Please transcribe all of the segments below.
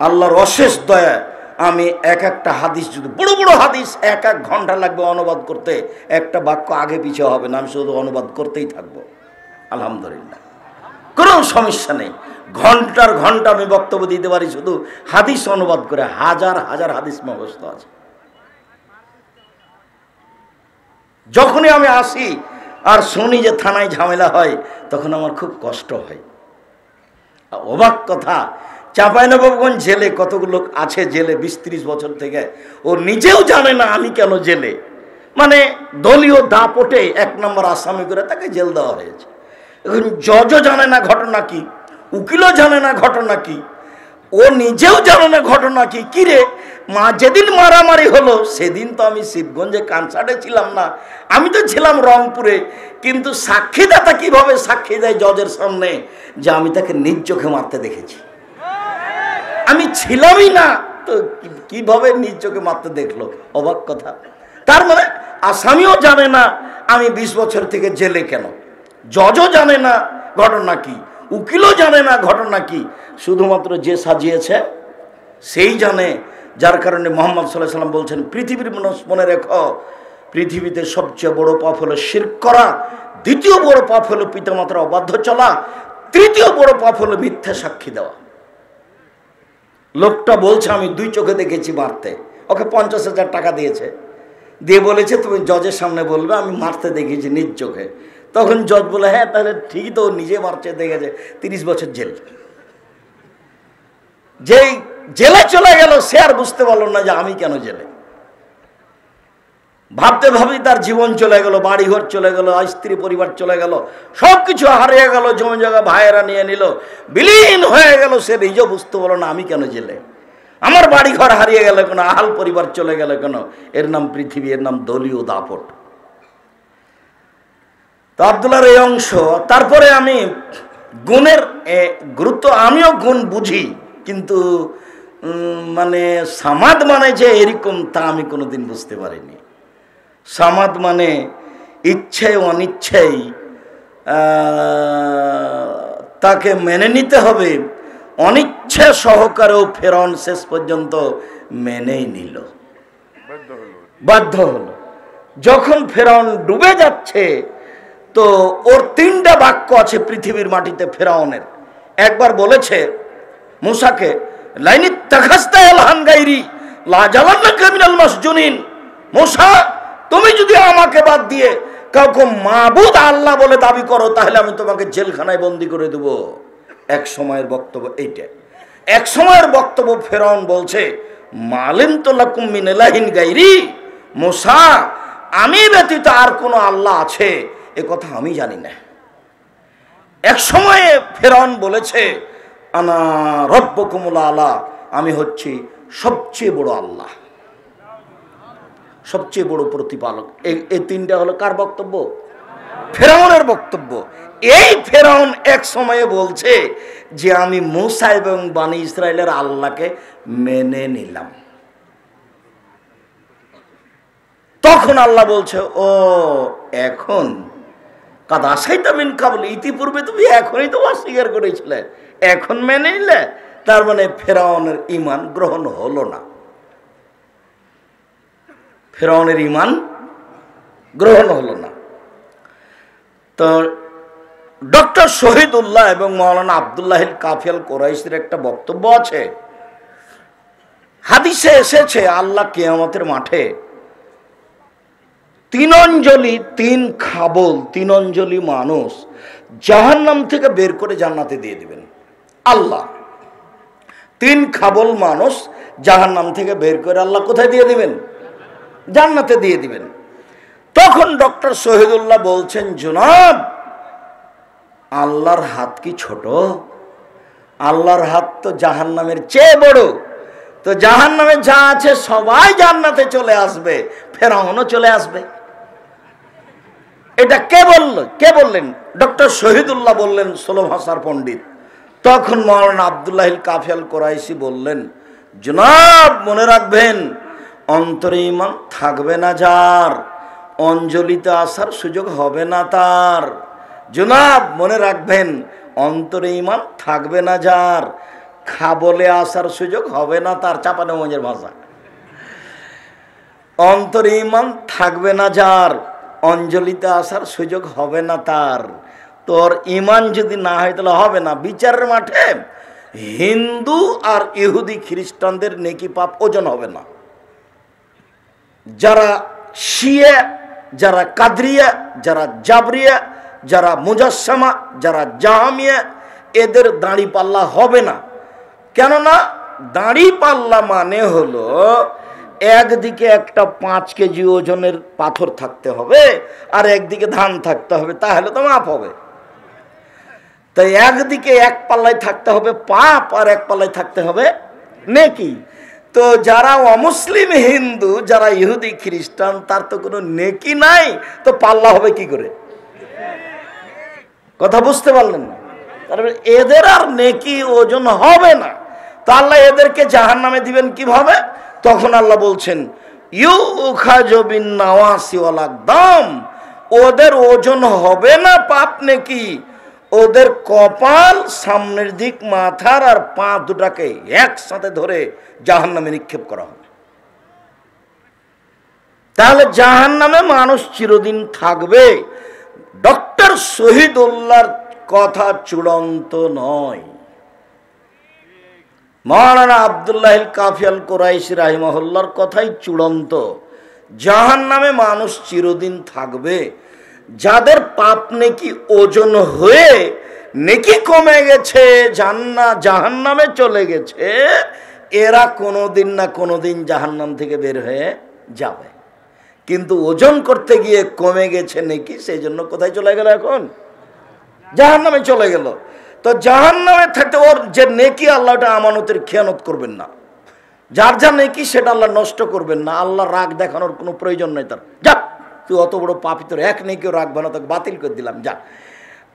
আল্লাহর অশেষ দয়া, আমি এক একটা হাদিস, যদি বড় বড় হাদিস 1 ঘন্টা লাগবে অনুবাদ করতে, একটা বাক্য আগে পিছিয়ে হবে না, আমি শুধু অনুবাদ করতেই থাকবো। আলহামদুলিল্লাহ, কোনো সমস্যা নেই। ঘন্টার ঘন্টা আমি বক্তব্য দিতে পারি শুধু হাদিস অনুবাদ করে। হাজার হাজার হাদিস মুখস্থ আছে। যখনই আমি আসি আর শুনি যে থানায় ঝামেলা হয়, তখন আমার খুব কষ্ট হয়। অবাক কথা, চাঁপাইনবাবগঞ্জ জেলে কতগুলো আছে জেলে 20-30 বছর থেকে, ও নিজেও জানে না আমি কেন জেলে। মানে দলীয় দাপটে 1 নম্বর আসামি করে তাকে জেল দেওয়া হয়েছে। এখন জজও জানে না ঘটনা কি, উকিলও জানে না ঘটনা কি, ও নিজেও জানে না ঘটনা কি। কিরে মা, যেদিন মারামারি হলো সেদিন তো আমি শিবগঞ্জে কনসার্টে ছিলাম না, আমি তো ছিলাম রংপুরে। কিন্তু সাক্ষীদাতা কিভাবে সাক্ষী দেয় জজের সামনে যে আমি তাকে নিজ চোখে মারতে দেখেছি? আমি ছিলামই না, তো কিভাবে নিজ চোখে মারতে দেখলো? অবাক কথা। তার মানে আসামিও জানে না আমি 20 বছর থেকে জেলে কেন, জজও জানে না ঘটনা কি, উকিলও জানে না ঘটনা কি, শুধুমাত্র যে সাজিয়েছে সেই জানে। যার কারণে মুহাম্মদ সাল্লাল্লাহু আলাইহি ওয়াসাল্লাম বলছেন, পৃথিবীর মানুষ মনে রেখো, পৃথিবীতে সবচেয়ে বড় পাপ হলো শিরক করা, দ্বিতীয় বড় পাপ হলো পিতামাতার অবাধ্য চলা, তৃতীয় বড় পাপ হলো মিথ্যা সাক্ষী দেওয়া। লোকটা বলছে আমি 2 চোখে দেখেছি মারতে, ওকে 50,000 টাকা দিয়েছে, দিয়ে বলেছে তুমি জজের সামনে বলবে আমি মারতে দেখেছি নিজ চোখে। তখন জজ বলে হ্যাঁ তাহলে ঠিকই তো, নিজে মারতে দেখেছে, 30 বছর জেল। যেই জেলে চলে গেল সে আর বুঝতে পারলো না যে আমি কেন জেলে। ভাবতে ভাবি তার জীবন চলে গেল, বাড়িঘর চলে গেল, স্ত্রী পরিবার চলে গেল, সবকিছু হারিয়ে গেল, জমি জায়গা ভাইয়েরা নিয়ে নিল, বিলীন হয়ে গেল। সে নিজেও বুঝতে পারলো না আমি কেন জেলে, আমার বাড়িঘর হারিয়ে গেল কেন, আহাল পরিবার চলে গেল কেন? এর নাম পৃথিবী, এর নাম দলীয় দাপট। তো আব্দুল্লাহর এই অংশ। তারপরে আমি গুণের গুরুত্ব, আমিও গুণ বুঝি, কিন্তু মানে সামাদ মানে যে এরকম তা আমি কোনোদিন বুঝতে পারিনি। সামাদ মানে ইচ্ছায় অনিচ্ছায় তাকে মেনে নিতে হবে, অনিচ্ছা সহকারেও ফেরাউন শেষ পর্যন্ত মেনেই নিল, বাধ্য হলো। যখন ফেরাউন ডুবে যাচ্ছে, তো ওর 3টা বাক্য আছে পৃথিবীর মাটিতে ফেরাউনের। একবার বলেছে মুসাকে, লাইনি তাখাস্তা ইলাহান গায়রি লাজালান্নাকা মিনাল মাসজুনিন, মুসা তুমি যদি আমাকে বাদ দিয়ে কাউকে মাবুদ আল্লাহ বলে দাবি করো, তাহলে আমি তোমাকে জেলখানায় বন্দী করে দেব। এক সময়ের বক্তব্য এইটা। এক সময়ের বক্তব্য ফেরাউন বলছে, মালিম তো লাকুম মিন ইলাহিন গায়রি, মুসা আমি ব্যতীত আর কোনো আল্লাহ আছে এ কথা আমি জানি না। এক সময়ে ফেরাউন বলেছে, আনা রব্বুকুমুল আলা, আমি হচ্ছি সবচেয়ে বড় আল্লাহ, সবচেয়ে বড় প্রতিপালক। এই 3টা হলো কার বক্তব্য? ফেরাউনের বক্তব্য। এই ফেরাউন এক সময়ে বলছে যে আমি মুসা এবং বনি ইসরায়েলের আল্লাহকে মেনে নিলাম। তখন আল্লাহ বলছে, ও এখন কাদা আসাইতা মিন কাবল, ইতিপূর্বে তুমি এখনই তো অস্বীকার করেছিলে, এখন মেনে নিলে। তার মানে ফেরাউনের ঈমান গ্রহণ হলো না, ফেরাউনের ঈমান গ্রহণ হলো না। তো ডক্টর শহীদুল্লাহ এবং মাওলানা আব্দুল্লাহিল কাফি আল কুরাইশির একটা বক্তব্য আছে। হাদিসে এসেছে আল্লাহ কিয়ামতের মাঠে 3 অঞ্জলি 3 খাবল 3 অঞ্জলি মানুষ জাহান্নাম থেকে বের করে জান্নাতে দিয়ে দিবেন। আল্লাহ 3 খাবল মানুষ জাহান্নাম থেকে বের করে আল্লাহ কোথায় দিয়ে দিবেন? জান্নাতে দিয়ে দিবেন। তখন ডক্টর শহীদুল্লাহ বলছেন, জনাব আল্লাহর হাত কি ছোট? আল্লাহর হাত তো জাহান্নামের চেয়ে বড়। তো জাহান্নামে যা আছে সবাই জান্নাতে চলে আসবে, ফেরাউনও চলে আসবে। এটা কে বলল? কে বললেন? ডক্টর শহীদুল্লাহ বললেন, 16 ভাষার পণ্ডিত। তখন মাওলানা আব্দুল্লাহিল কাফি আল কুরাইশি বললেন, জনাব মনে রাখবেন অন্তরে ঈমান থাকবে না যার, অঞ্জলিতে আসার সুযোগ হবে না তার। জনাব মনে রাখবেন অন্তরে ঈমান থাকবে না যার, খাবলে আসার সুযোগ হবে না তার, চাঁপানেগঞ্জের ভাষা। অন্তরে ঈমান থাকবে না যার, অঞ্জলিতে আসার সুযোগ হবে না তার। তোর ঈমান যদি না হয় তাহলে হবে না। বিচারের মাঠে হিন্দু আর ইহুদি খ্রিস্টানদের নেকি পাপ ওজন হবে না। যারা শিয়া, যারা কাদরিয়া, যারা জাবরিয়া, যারা মুজাসসামা, যারা জাহামিয়া, এদের দাড়ি পাল্লা হবে না। কেননা দাড়ি পাল্লা মানে হলো একদিকে একটা 5 কেজি ওজনের পাথর থাকতে হবে আর একদিকে ধান থাকতে হবে, তাহলে তো মাপ হবে। তাই একদিকে এক পাল্লায় থাকতে হবে পাপ আর এক পাল্লায় থাকতে হবে নেকি। তো যারা অমুসলিম হিন্দু, যারা ইহুদি খ্রিস্টান, তার তো কোনো নেকি নাই, তো পাল্লা হবে কি করে? কথা বুঝতে পারলেন না? তারপরে এদের আর নেকি ওজন হবে না। তো আল্লাহ এদেরকে জাহান্নামে দিবেন কিভাবে? তখন আল্লাহ বলছেন ইউখাযু বিন নাওয়াসি ওয়াল আকদাম, ওদের ওজন হবে না পাপ নেকি, ওদের কপাল, সামনের দিক, মাথার আর পা দুটাকে একসাথে ধরে জাহান্নামে নিক্ষেপ করা হবে। তাহলে জাহান্নামে মানুষ চিরদিন থাকবে। ডক্টর শহীদুল্লাহর কথা চূড়ান্ত নয়, মাওলানা আব্দুল্লাহ কাফি আল কুরাইশি রাহিমাহুল্লাহর কথাই চূড়ান্ত। জাহান্নামে মানুষ চিরদিন থাকবে। যাদের পাপ নেকি ওজন হয়ে নেকি কমে গেছে, জাহান্নামে চলে গেছে, এরা কোনোদিন না কোনোদিন জাহান্নাম থেকে বের হয়ে যাবে। কিন্তু ওজন করতে গিয়ে কমে গেছে নেকি, সেই জন্য কোথায় চলে গেল? এখন জাহান্নামে চলে গেল। তো জাহান্নামে থাকতে ওর যে নেকি, আল্লাহ ওটা আমানতের খেয়ানত করবেন না। যার যা নেকি সেটা আল্লাহ নষ্ট করবেন না। আল্লাহ রাগ দেখানোর কোনো প্রয়োজন নেই তার। যা, তুই অত বড় পাপী, তোর এক নেকিও রাখবে না, তোকে বাতিল করে দিলাম, যা।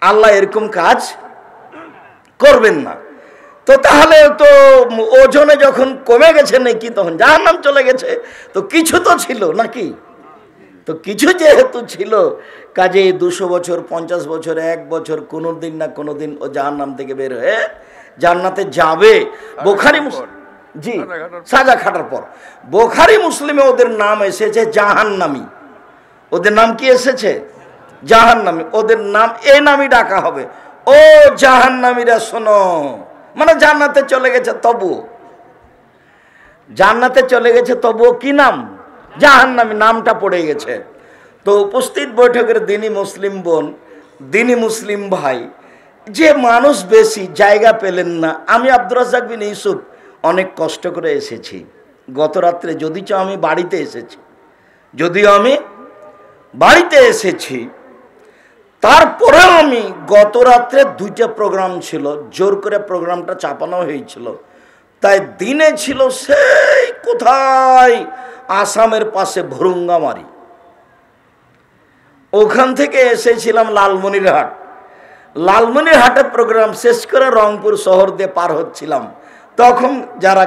আল্লাহ এরকম কাজ করবেন না। তো তাহলে তো ওজনে যখন কমে গেছে নেকি, তখন জাহান্নাম চলে গেছে। তো কিছু তো ছিল নাকি? তো কিছু যেহেতু ছিল, কাজে 200 বছর, 50 বছর, 1 বছর, কোনোদিন না কোনোদিন ও জাহান্নাম থেকে বের হয়ে জান্নাতে যাবে। বুখারী জি, সাজা খাটার পর বুখারী মুসলিমে ওদের নাম এসেছে জাহান্নামী। ওদের নাম কি এসেছে? জাহান্নামী। ওদের নাম এই নামই ডাকা হবে, ও জাহান্নামীরা শোনো। মানে জান্নাতে চলে গেছে, তবু জান্নাতে চলে গেছে, তবুও কি নাম? জাহান্নামী নামটা পড়ে গেছে। তো উপস্থিত বৈঠকের দিনী মুসলিম বোন, দিনী মুসলিম ভাই, যে মানুষ বেশি জায়গা পেলেন না। আমি আব্দুর রাজ্জাক বিন ইউসুফ অনেক কষ্ট করে এসেছি গত রাত্রে, যদিও আমি বাড়িতে এসেছি, তারপরেও আমি গত রাত্রে 2টা প্রোগ্রাম ছিল, জোর করে প্রোগ্রামটা চাপানো হয়েছিল। তাই দিনে ছিল সেই কোথায় আসামের পাশে ভরুঙ্গামারি, ওখান থেকে এসেছিলাম লালমনিরহাটে প্রোগ্রাম শেষ করে রংপুর শহর দিয়ে পার হচ্ছিলাম। তখন যারা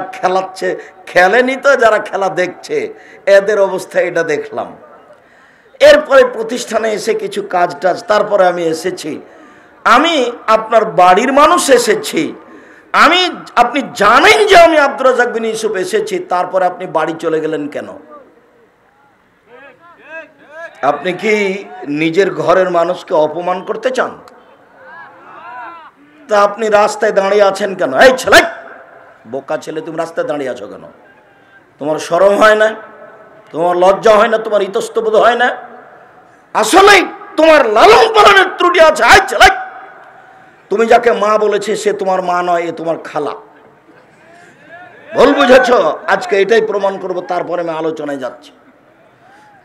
খেলেনি, তো যারা খেলা দেখছে, এদের অবস্থা এটা দেখলাম। এরপরে প্রতিষ্ঠানে এসে কিছু কাজ, তারপরে আমি এসেছি। আমি আপনার বাড়ির মানুষ এসেছি। আপনি জানেন যে আমি আব্দুর রাজ্জাক বিন ইউসুফ এসেছি, তারপরে আপনি বাড়ি চলে গেলেন কেন? আপনি কি নিজের ঘরের মানুষকে অপমান করতে চান? তা আপনি রাস্তায় দাঁড়িয়ে আছেন কেন? এই ছেলে, বোকা ছেলে, তুমি রাস্তায় দাঁড়িয়ে আছো কেন? তোমার শরম হয় না? তোমার লজ্জা হয় না? তোমার ইতস্তবোধ হয় না? আসলেই তোমার লালন পালনের ত্রুটি আছে। এই ছেলে, তুমি যাকে মা বলেছে সে তোমার মা নয়, এ তোমার খালা। ভুল বুঝেছ। আজকে এটাই প্রমাণ করব, তারপরে আমি আলোচনায় যাচ্ছি।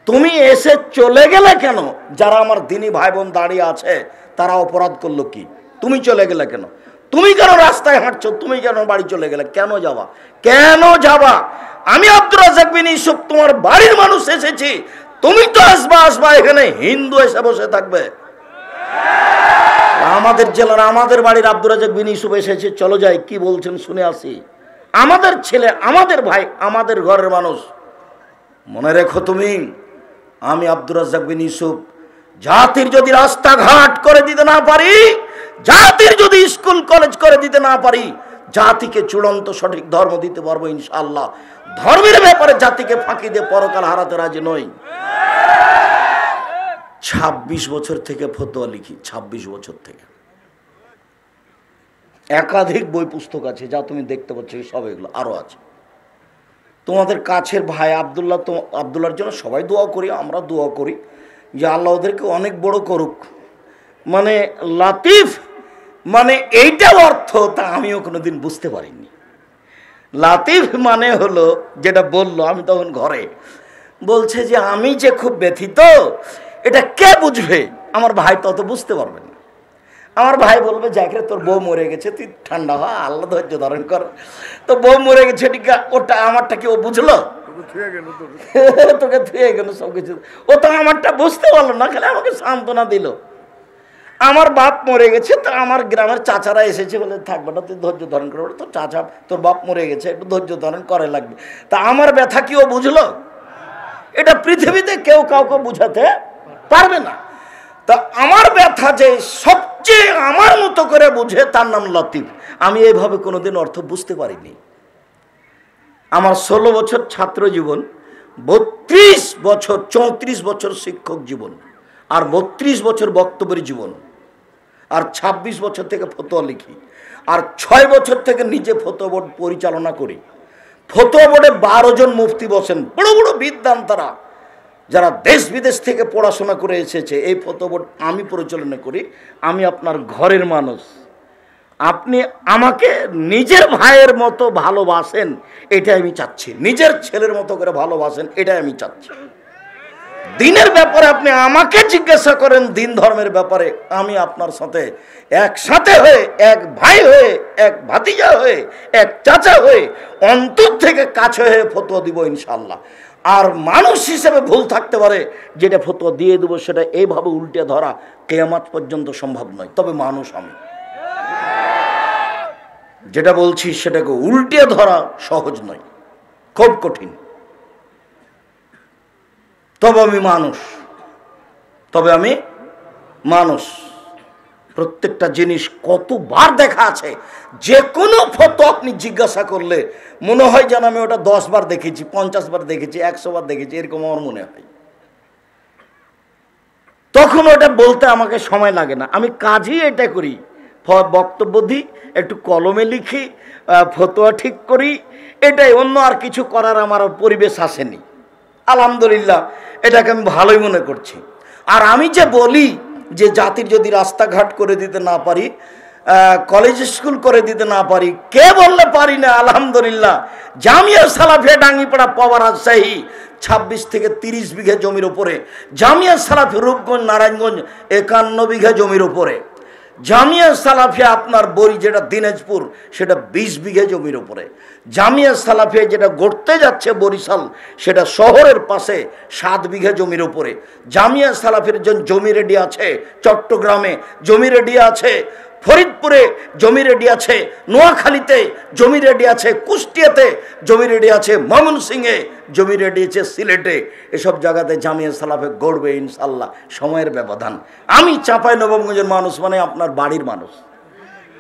তুমি এসে চলে গেলে কেন? যারা আমার দিনী ভাই বোন দাঁড়িয়ে আছে, তারা অপরাধ করলো কি? তুমি চলে গেলে কেন? তুমি কেন রাস্তায় হাঁটছো? তুমি কেন বাড়ি চলে গেলে? কেন যাবা? আমি আব্দুর রাজ্জাক বিন ইউসুফ তোমার বাড়ির মানুষ এসেছি, তুমি তো আসবা, এখানে হিন্দু এসে বসে থাকবে? আমাদের জেলার, আমাদের বাড়ির আব্দুর রাজ্জাক বিন ইউসুফ এসেছে, চলো যাই, কি বলছেন শুনে আসি। আমাদের ছেলে, আমাদের ভাই, আমাদের ঘরের মানুষ। মনে রেখো, তুমি, আমি আব্দুর রাজ্জাক বিন ইউসুফ জাতির যদি রাস্তাঘাট করে দিতে না পারি, জাতির যদি স্কুল কলেজ করে দিতে না পারি, জাতিকে চূড়ান্ত সঠিক ধর্ম দিতে পারবো ইনশাআল্লাহ। ধর্মের ব্যাপারে জাতিকে ফাঁকি দিয়ে পরকাল হারাতে রাজি নই। 26 বছর থেকে ফতোয়া লিখি, 26 বছর থেকে। একাধিক বই পুস্তক আছে, যা তুমি দেখতে পাচ্ছ সব এগুলো আরো আছে। তোমাদের কাছের ভাই আব্দুল্লাহর জন্য সবাই দোয়া করি, আমরা দোয়া করি যে আল্লাহ ওদেরকে অনেক বড় করুক। মানে লাতিফ মানে এইটা অর্থ তা আমিও কোনোদিন বুঝতে পারিনি। লাতিফ মানে হলো যেটা বললো, আমি তখন ঘরে বলছে যে আমি যে খুব ব্যথিত, এটা কে বুঝবে? আমার ভাই তত বুঝতে পারবে না। আমার ভাই বলবে যাকে তোর বউ মরে গেছে, তুই ঠান্ডা হ, আল্লাহ ধৈর্য ধারণ কর। তো বউ মরে গেছে, ওটা আমারটা কি ও বুঝলো? তোকে থুয়ে গেল সবকিছু। ও তো আমারটা বুঝতে পারলো না, খালি আমাকে সান্ত্বনা দিল। আমার বাপ মরে গেছে, তো আমার গ্রামের চাচারা এসেছে বলে থাকবে না, তুই ধৈর্য ধারণ করে। তোর চাচা, তোর বাপ মরে গেছে, একটু ধৈর্য ধারণ করে লাগবে। তা আমার ব্যথা কি ও বুঝলো? এটা পৃথিবীতে কেউ কাউকে বুঝাতে পারবে না। তা আমার ব্যথা যে সবচেয়ে আমার মতো করে বুঝে, তার নাম লতিফ। আমি এইভাবে কোনোদিন অর্থ বুঝতে পারিনি। আমার 16 বছর ছাত্র জীবন, 32 বছর 34 বছর শিক্ষক জীবন, আর 32 বছর বক্তব্যের জীবন, আর 26 বছর থেকে ফতোয়া লিখি, আর 6 বছর থেকে নিজে ফতোয়া বোর্ড পরিচালনা করি। ফতোয়া বোর্ডে 12 জন মুফতি বসেন, বড় বড় বিদ্বান, তারা যারা দেশ বিদেশ থেকে পড়াশোনা করে এসেছে। এই ফতোয়া বোর্ড আমি পরিচালনা করি। আমি আপনার ঘরের মানুষ, আপনি আমাকে নিজের ভাইয়ের মতো ভালোবাসেন, এটাই আমি চাচ্ছি। নিজের ছেলের মতো করে ভালোবাসেন, এটাই আমি চাচ্ছি। দিনের ব্যাপারে আপনি আমাকে জিজ্ঞাসা করেন, দিন ধর্মের ব্যাপারে আমি আপনার সাথে একসাথে হয়ে, এক ভাই হয়ে, এক ভাতিজা হয়ে, এক চাচা হয়ে, অন্তর থেকে কাছে হয়ে ফতোয়া দিব ইনশাআল্লাহ। আর মানুষ হিসেবে ভুল থাকতে পারে, যেটা ফতোয়া দিয়ে দেবো সেটা এইভাবে উল্টে ধরা কিয়ামত পর্যন্ত সম্ভব নয়। তবে মানুষ আমি যেটা বলছি সেটাকে উল্টে ধরা সহজ নয়, খুব কঠিন। তবে আমি মানুষ। প্রত্যেকটা জিনিস কতবার দেখা আছে, যে কোনো ফটো আপনি জিজ্ঞাসা করলে মনে হয় যেন আমি ওটা 10 বার দেখেছি, 50 বার দেখেছি, 100 বার দেখেছি, এরকম আমার মনে হয়। তখন ওটা বলতে আমাকে সময় লাগে না, আমি কাজই এটা করি। বক্তব্য দিই, একটু কলমে লিখি, ফতোয়া ঠিক করি, এটাই। অন্য আর কিছু করার আমার পরিবেশ আসেনি। আলহামদুলিল্লাহ, এটাকে আমি ভালোই মনে করছি। আর আমি যে বলি যে জাতির যদি রাস্তাঘাট করে দিতে না পারি, কলেজ স্কুল করে দিতে না পারি, কে বললে পারি না? আলহামদুলিল্লাহ, জামিয়া সালাফিয়া ডাঙ্গিপাড়া পাওয়া রাজশাহী 26 থেকে 30 বিঘা জমির উপরে, জামিয়া সালাফিয়া রূপগঞ্জ নারায়ণগঞ্জ 51 বিঘা জমির উপরে, জামিয়া সালাফিয়া আপনার বড়ি যেটা দিনাজপুর সেটা 20 বিঘা জমির উপরে, জামিয়া সালাফিয়া যেটা গড়তে যাচ্ছে বরিশাল সেটা শহরের পাশে 7 বিঘা জমির উপরে, জামিয়া সালাফির জমি রেডি আছে চট্টগ্রামে, জমি রেডি আছে ফরিদপুরে, জমি রেডি আছে নোয়াখালীতে, জমি রেডি আছে কুষ্টিয়াতে, জমি রেডি আছে ময়মনসিংহে, জমি রেডি আছে সিলেটে। এসব জায়গাতে জামিয়া সালাফে গড়বে ইনশাল্লাহ, সময়ের ব্যবধান। আমি চাঁপাইনবাবগঞ্জের মানুষ, মানে আপনার বাড়ির মানুষ।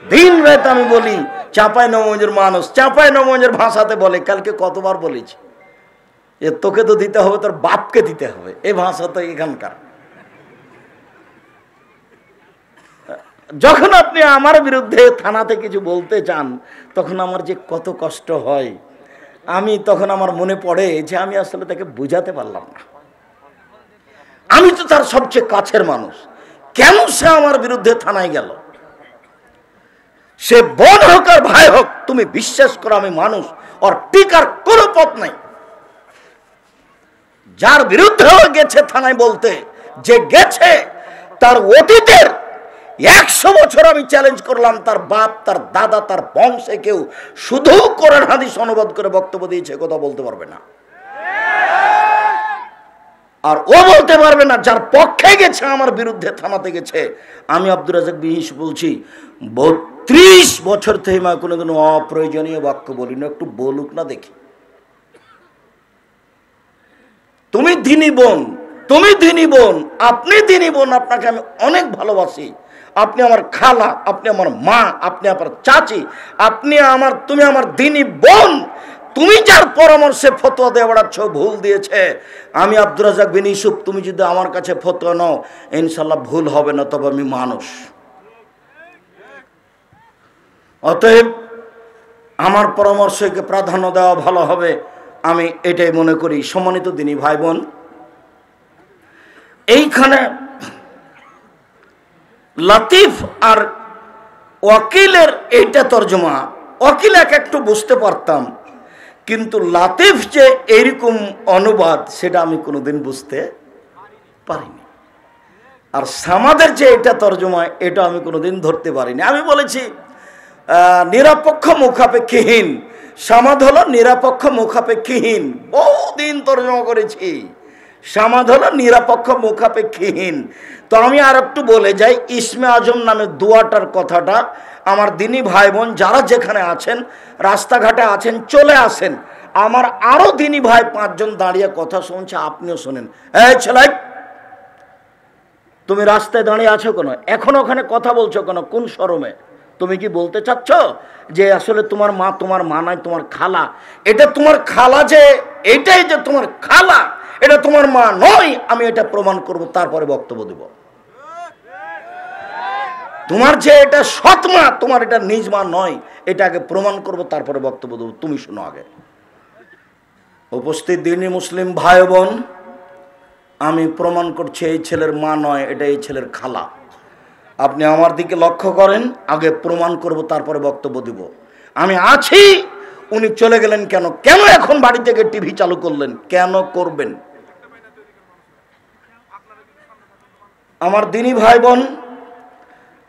দিন রাত আমি বলি চাঁপাইনবাবগঞ্জের মানুষ। চাঁপাইনবাবগঞ্জের ভাষাতে বলে, কালকে কতবার বলেছি, এ তোকে তো দিতে হবে, তোর বাপকে দিতে হবে, এই ভাষা তো এখানকার। যখন আপনি আমার বিরুদ্ধে থানাতে কিছু বলতে চান, তখন আমার যে কত কষ্ট হয়, তখন আমার মনে পড়ে যে আমি আসলে তাকে বুঝাতে পারলাম না। আমি তো তার সবচেয়ে কাছের মানুষ, কেন সে আমার বিরুদ্ধে থানায় গেল? সে বোন হোক আর ভাই হোক, তুমি বিশ্বাস করো আমি মানুষ, আর টিকার কোনো পথ নাই। যার বিরুদ্ধে গেছে থানায় বলতে, যে গেছে তার অতীতের 100 বছর আমি চ্যালেঞ্জ করলাম, তার বাপ, তার দাদা, তার বংশে কেউ শুধু কোরআন হাদিস অনুবাদ করে বক্তব্য দিয়েছে, কথা বলতে পারবে না। আর ও বলতে পারবে না যার পক্ষে গেছে, আমার বিরুদ্ধে থানাতে গেছে। আমি আব্দুর রাজ্জাক বিহিস বলছি, 32 বছর থেকে মা কোনোদিন অপ্রয়োজনীয় বাক্য বলি না। একটু বলুক না দেখি। তুমি দিনী বোন, তুমি দিনী বোন, আপনি দিনী বোন, আপনাকে আমি অনেক ভালোবাসি। আপনি আমার খালা, আপনি আমার মা, আপনি আমার চাচি, তুমি আমার দিনী বোন। তুমি যার পরামর্শে ফতোয়া দিয়ে বেড়াচ্ছ ভুল দিয়েছে। আমি আব্দুর রাজ্জাক বিন ইউসুফ, তুমি যদি আমার কাছে ফতোয়া নাও ইনশাল্লাহ ভুল হবে না, তবে আমি মানুষ। অতএব আমার পরামর্শকে প্রাধান্য দেওয়া ভালো হবে, আমি এটাই মনে করি। সম্মানিত দিনী ভাই বোন, এইখানে লতিফ আর ওয়াকিলের এইটা তর্জমা, ওয়াকিল একটু বুঝতে পারতাম, কিন্তু লতিফ যে এইরকম অনুবাদ সেটা আমি কোনোদিন বুঝতে পারিনি। আর সামাদের যে এটা তর্জমা, এটা আমি কোনোদিন ধরতে পারিনি। আমি বলেছি নিরপেক্ষ মুখাপেক্ষীহীন, সামাদ হলো নিরপেক্ষ মুখাপেক্ষীহীন, বহুদিন তর্জমা করেছি। সামাদ হলো নিরপেক্ষ মুখাপেক্ষীহীন। তো আমি আর একটু বলে যাই, ইসমে আজম নামে দোয়াটার কথাটা আমার দিনী ভাই বোন যারা যেখানে আছেন, রাস্তাঘাটে আছেন, চলে আসেন। আমার আরো দিনী ভাই 5 জন দাঁড়িয়ে কথা শুনছে, আপনিও শোনেন। এই ছেলে, তুমি রাস্তায় দাঁড়িয়ে আছো কেন? এখন ওখানে কথা বলছো কেন? কোন শরমে? তুমি কি বলতে চাচ্ছ যে আসলে তোমার মা নয়, তোমার খালা? এটা তোমার খালা, যে এটাই যে তোমার খালা, এটা তোমার মা নয়, আমি এটা প্রমাণ করব, তারপরে বক্তব্য দেব। তোমার যে এটা সৎ মা, তোমার এটা নিজ মা নয়, এটা আগে প্রমাণ করব, তারপরে বক্তব্য দেব। তুমি শোনো আগে। উপস্থিত দিনী মুসলিম ভাই বোন, আমি প্রমাণ করছি এই ছেলের মা নয়, এটা এই ছেলের খালা। আপনি আমার দিকে লক্ষ্য করেন, আগে প্রমাণ করব, তারপরে বক্তব্য দিব। আমি আছি, উনি চলে গেলেন কেন? কেন এখন বাড়ি থেকে টিভি চালু করলেন? কেন করবেন? আমার দিনী ভাই বোন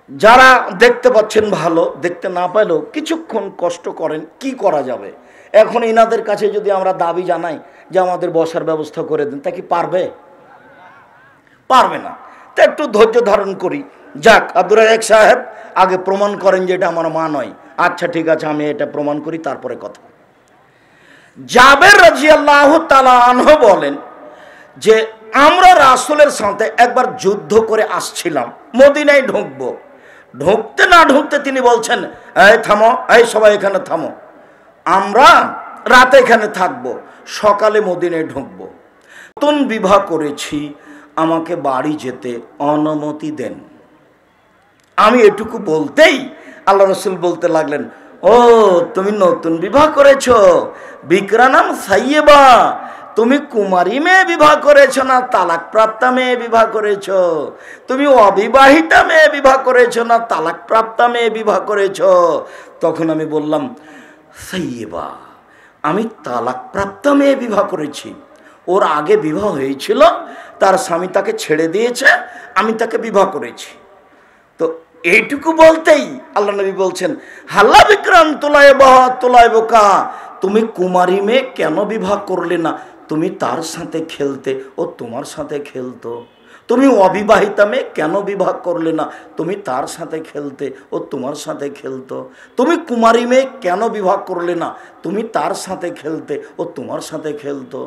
যারা দেখতে পাচ্ছেন ভালো, দেখতে না পাইলেও কিছুক্ষণ কষ্ট করেন। কি করা যাবে? এখন এনাদের কাছে যদি আমরা দাবি জানাই যে আমাদের বসার ব্যবস্থা করে দেন, তা কি পারবে? পারবে না। তো একটু ধৈর্য ধারণ করি। যাক, আব্দুর রাজ্জাক সাহেব আগে প্রমাণ করেন যে এটা আমার মা নয়। আচ্ছা ঠিক আছে, আমি এটা প্রমাণ করি, তারপরে কথা। জাবের রাদিয়াল্লাহু তাআলা আনহু বলেন যে আমরা রাসূলের সাথে একবার যুদ্ধ করে আসছিলাম, মদিনায় ঢুকবো। ঢুকতে না ঢুকতে তিনি বলছেন, এই থামো, এই সবাই এখানে থামো, আমরা রাতে এখানে থাকবো, সকালে মদিনায় ঢুকবো। নতুন বিবাহ করেছি, আমাকে বাড়ি যেতে অনুমতি দেন। আমি এটুকু বলতেই আল্লাহ রাসূল বলতে লাগলেন, ও তুমি নতুন বিবাহ করেছো, বিকরানাম সাইয়্যিবা, তুমি কুমারী মেয়ে বিবাহ করেছো না তালাক প্রাপ্তা মেয়ে বিবাহ করেছো? তুমি অবিবাহিতা মেয়ে বিবাহ করেছো না তালাক প্রাপ্তা মেয়ে বিবাহ করেছো? তখন আমি বললাম, সাইয়্যিবা, আমি তালাক প্রাপ্তা মেয়ে বিবাহ করেছি। ওর আগে বিবাহ হয়েছিল, তার স্বামী তাকে ছেড়ে দিয়েছে, আমি তাকে বিবাহ করেছি। তো এইটুকু বলতেই আল্লাহ নবী বলছেন, হাল্লা বিক্রাম তোলাইবকা, তুমি কুমারী মেয়ে কেন বিবাহ করলে না? তুমি তার সাথে খেলতে, ও তোমার সাথে খেলতো। তুমি অবিবাহিতা মেয়ে কেন বিবাহ করলে না? তুমি তার সাথে খেলতে, ও তোমার সাথে খেলতো। তুমি কুমারী মেয়ে কেন বিবাহ করলে না? তুমি তার সাথে খেলতে, ও তোমার সাথে খেলতো।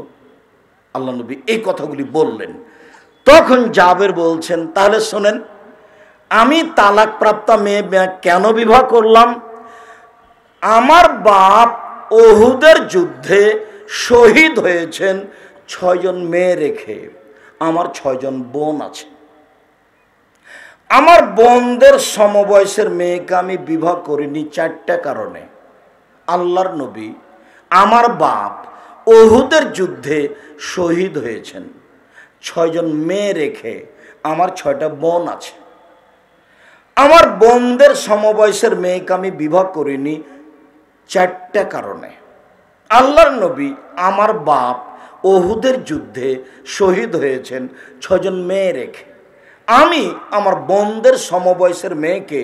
আল্লাহ নবী এই কথাগুলি বললেন। তখন জাবের বলছেন, তাহলে শোনেন, আমি তালাক প্রাপ্তা মেয়ে কেন বিবাহ করলাম? আমার বাপ উহুদের যুদ্ধে শহীদ হয়েছেন 6 জন মেয়ে রেখে। আমার 6 জন বোন আছে। আমার বোনদের সমবয়সের মেয়েকে আমি বিবাহ করিনি 4টা কারণে। আল্লাহর নবী, আমার বাপ উহুদের যুদ্ধে শহীদ হয়েছেন, 6 জন মেয়ে রেখে আমার 6টা বোন আছে। আমার বোনদের সমবয়সের মেয়েকে আমি বিবাহ করিনি 4টা কারণে। আল্লাহর নবী, আমার বাপ উহুদের যুদ্ধে শহীদ হয়েছেন 6 জন মেয়ে রেখে। আমি আমার বোনদের সমবয়সের মেয়েকে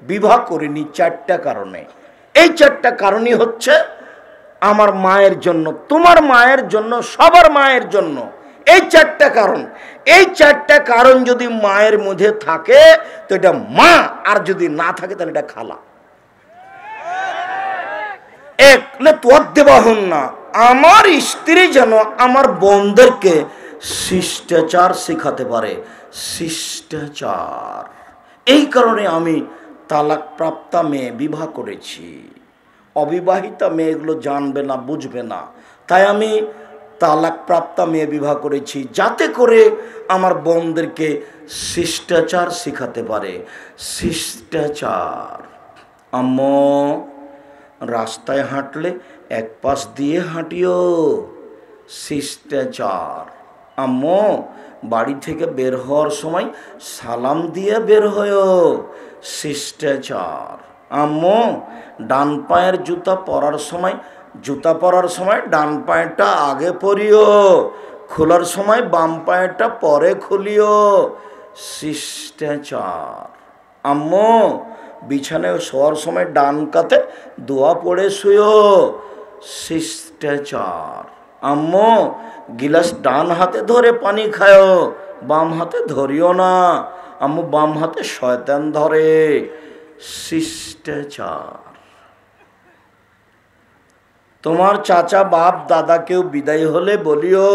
বিবাহ করিনি 4টা কারণে। এই 4টা কারণই হচ্ছে আমার মায়ের জন্য, তোমার মায়ের জন্য, সবার মায়ের জন্য। এই 4টা কারণ। এই 4টা কারণ যদি মায়ের মধ্যে থাকে তো এটা মা, আর যদি না থাকে তাহলে এটা খালা। আমার স্ত্রী যেন আমার বোনদেরকে শিষ্টাচার শেখাতে পারে। শিষ্টাচার, এই কারণে আমি তালাক প্রাপ্তা মেয়ে বিবাহ করেছি। অবিবাহিতা মেয়েগুলো জানবে না, বুঝবে না, তাই আমি তালাক প্রাপ্তা মেয়ে বিবাহ করেছি, যাতে করে আমার বোনদেরকে শিষ্টাচার শিখাতে পারে। শিষ্টাচার, আম্মু রাস্তায় হাঁটলে এক পাশ দিয়ে হাঁটিও, শিষ্টাচার। আম্মু বাড়ি থেকে বের হওয়ার সময় সালাম দিয়ে বের হয়ো, শিষ্টাচার। আম্মু ডান পায়ের জুতা পরার সময় ডান পায়েরটা আগে পরিও, খোলার সময় বাম পায়েরটা পরে খুলিও, শিষ্টাচার। আম্মু বিছানায় শোয়ার সময় ডান কাতে দোয়া পড়ে শুয়ো, শিষ্টাচার। আম্মু গিলাস ডান হাতে ধরে পানি খায়, বাম হাতে ধরিও না, আম্মু বাম হাতে শয়তান ধরে, শিষ্টাচার। তোমার চাচা বাপ দাদা কেউ বিদায় হলে বলিও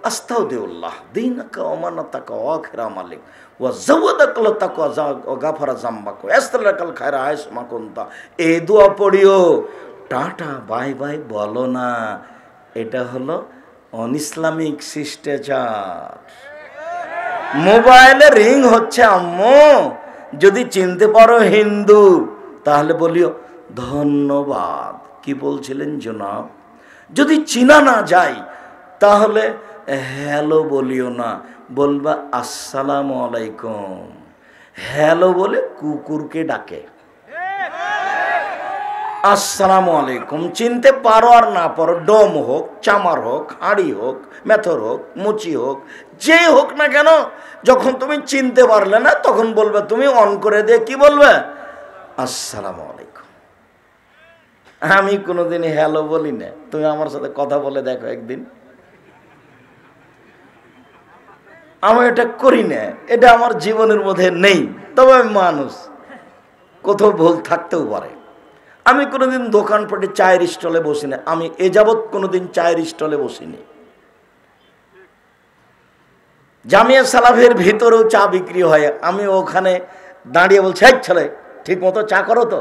আস্তাউদিল্লাহ দীনাকা ওমানাতাকা ওয়াখিরা মালিক ওয়া যাওয়াদাকাল তাকওয়া ওয়া গাফারা যামবাকা আস্তালাকাল খায়রা আইসমা কুনতা। এই দোয়া পড়িও, টাটা বাই বাই বলো না। এটা হলো অনইসলামিক শিষ্টাচার। মোবাইলে রিং হচ্ছে, আম্মু যদি চিনতে পারো হিন্দু তাহলে বলিও ধন্যবাদ। কি বলছিলেন জনাব? যদি চিনা না যায় তাহলে হ্যালো বলিও না, বলবা আসসালামু আলাইকুম। হ্যালো বলে কুকুরকে ডাকে, আসসালামু আলাইকুম। চিনতে পারো আর না পারো, ডোম হোক, চামার হোক, হাঁড়ি হোক, মেথর হোক, মুচি হোক, যে হোক না কেন, যখন তুমি চিনতে পারলে না তখন বলবে, তুমি অন করে দিয়ে কি বলবে? আসসালামু আলাইকুম। আমি কোনোদিন হ্যালো বলি না, তুমি আমার সাথে কথা বলে দেখো একদিন। আমি এটা করি না, এটা আমার জীবনের মধ্যে নেই। তবে আমি মানুষ, কোথাও ভুল থাকতেও পারে। আমি কোনোদিন দোকানপাটে চায়ের স্টলে বসি না, আমি এ যাবৎ কোনোদিন চায়ের স্টলে বসিনি। জামিয়া সালাফের ভিতরেও চা বিক্রি হয়, আমি ওখানে দাঁড়িয়ে বলছি, এই ছেলে ঠিক মতো চা করো তো।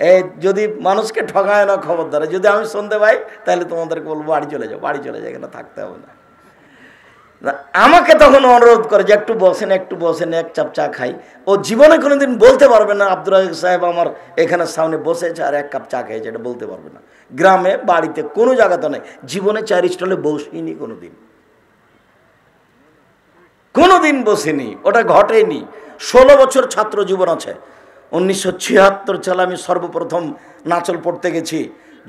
এই যদি মানুষকে ঠকায় না খবরদার, যদি আমি শুনতে পাই তাহলে তোমাদেরকে বলবো বাড়ি চলে যাও, বাড়ি চলে যাও, এখানে থাকতে হবে না। আমাকে তখন অনুরোধ করে যে একটু বসেন, একটু বসেন, এক চাপ চা খাই। ও জীবনে কোনোদিন বলতে পারবে না আব্দুর রাজ্জাক সাহেব আমার এখানে সামনে বসেছে আর এক কাপ চা খেয়েছে, এটা বলতে পারবে না। গ্রামে বাড়িতে কোনো জায়গাতে নেই, জীবনে চায়ের স্টলে বসিনি কোনোদিন বসিনি, ওটা ঘটেনি। 16 বছর ছাত্র জীবন আছে। 1976 সালে আমি সর্বপ্রথম নাচল পড়তে গেছি।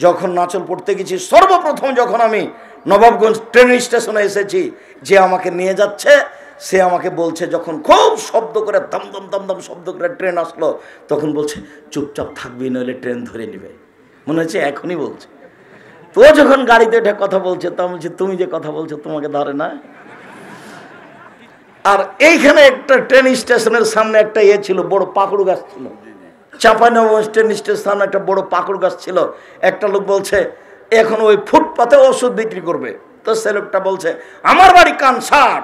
যখন নাচল পড়তে গেছি সর্বপ্রথম যখন আমি নবাবগঞ্জ ট্রেন স্টেশনে এসেছি, যে আমাকে নিয়ে যাচ্ছে সে আমাকে বলছে, যখন খুব শব্দ করে দমদম দমদম শব্দ করে ট্রেন আসলো, তখন বলছে চুপচাপ থাকবি নইলে ট্রেন ধরে নিবে। মনে হচ্ছে এখনই বলছে। তো যখন গাড়িতে উঠে কথা বলছে, তা বলছে তুমি যে কথা বলছো তোমাকে ধরে না। আর এইখানে একটা ট্রেন স্টেশনের সামনে একটা ছিল, বড় পাকুড় গাছ ছিল। চাঁপাইনবাবগঞ্জ ট্রেন স্টেশনের সামনে একটা বড় পাকুড় গাছ ছিল। একটা লোক বলছে এখন ওই ফুটপাতে ওষুধ বিক্রি করবে। তো সে লোকটা বলছে আমার বাড়ি কানসাট।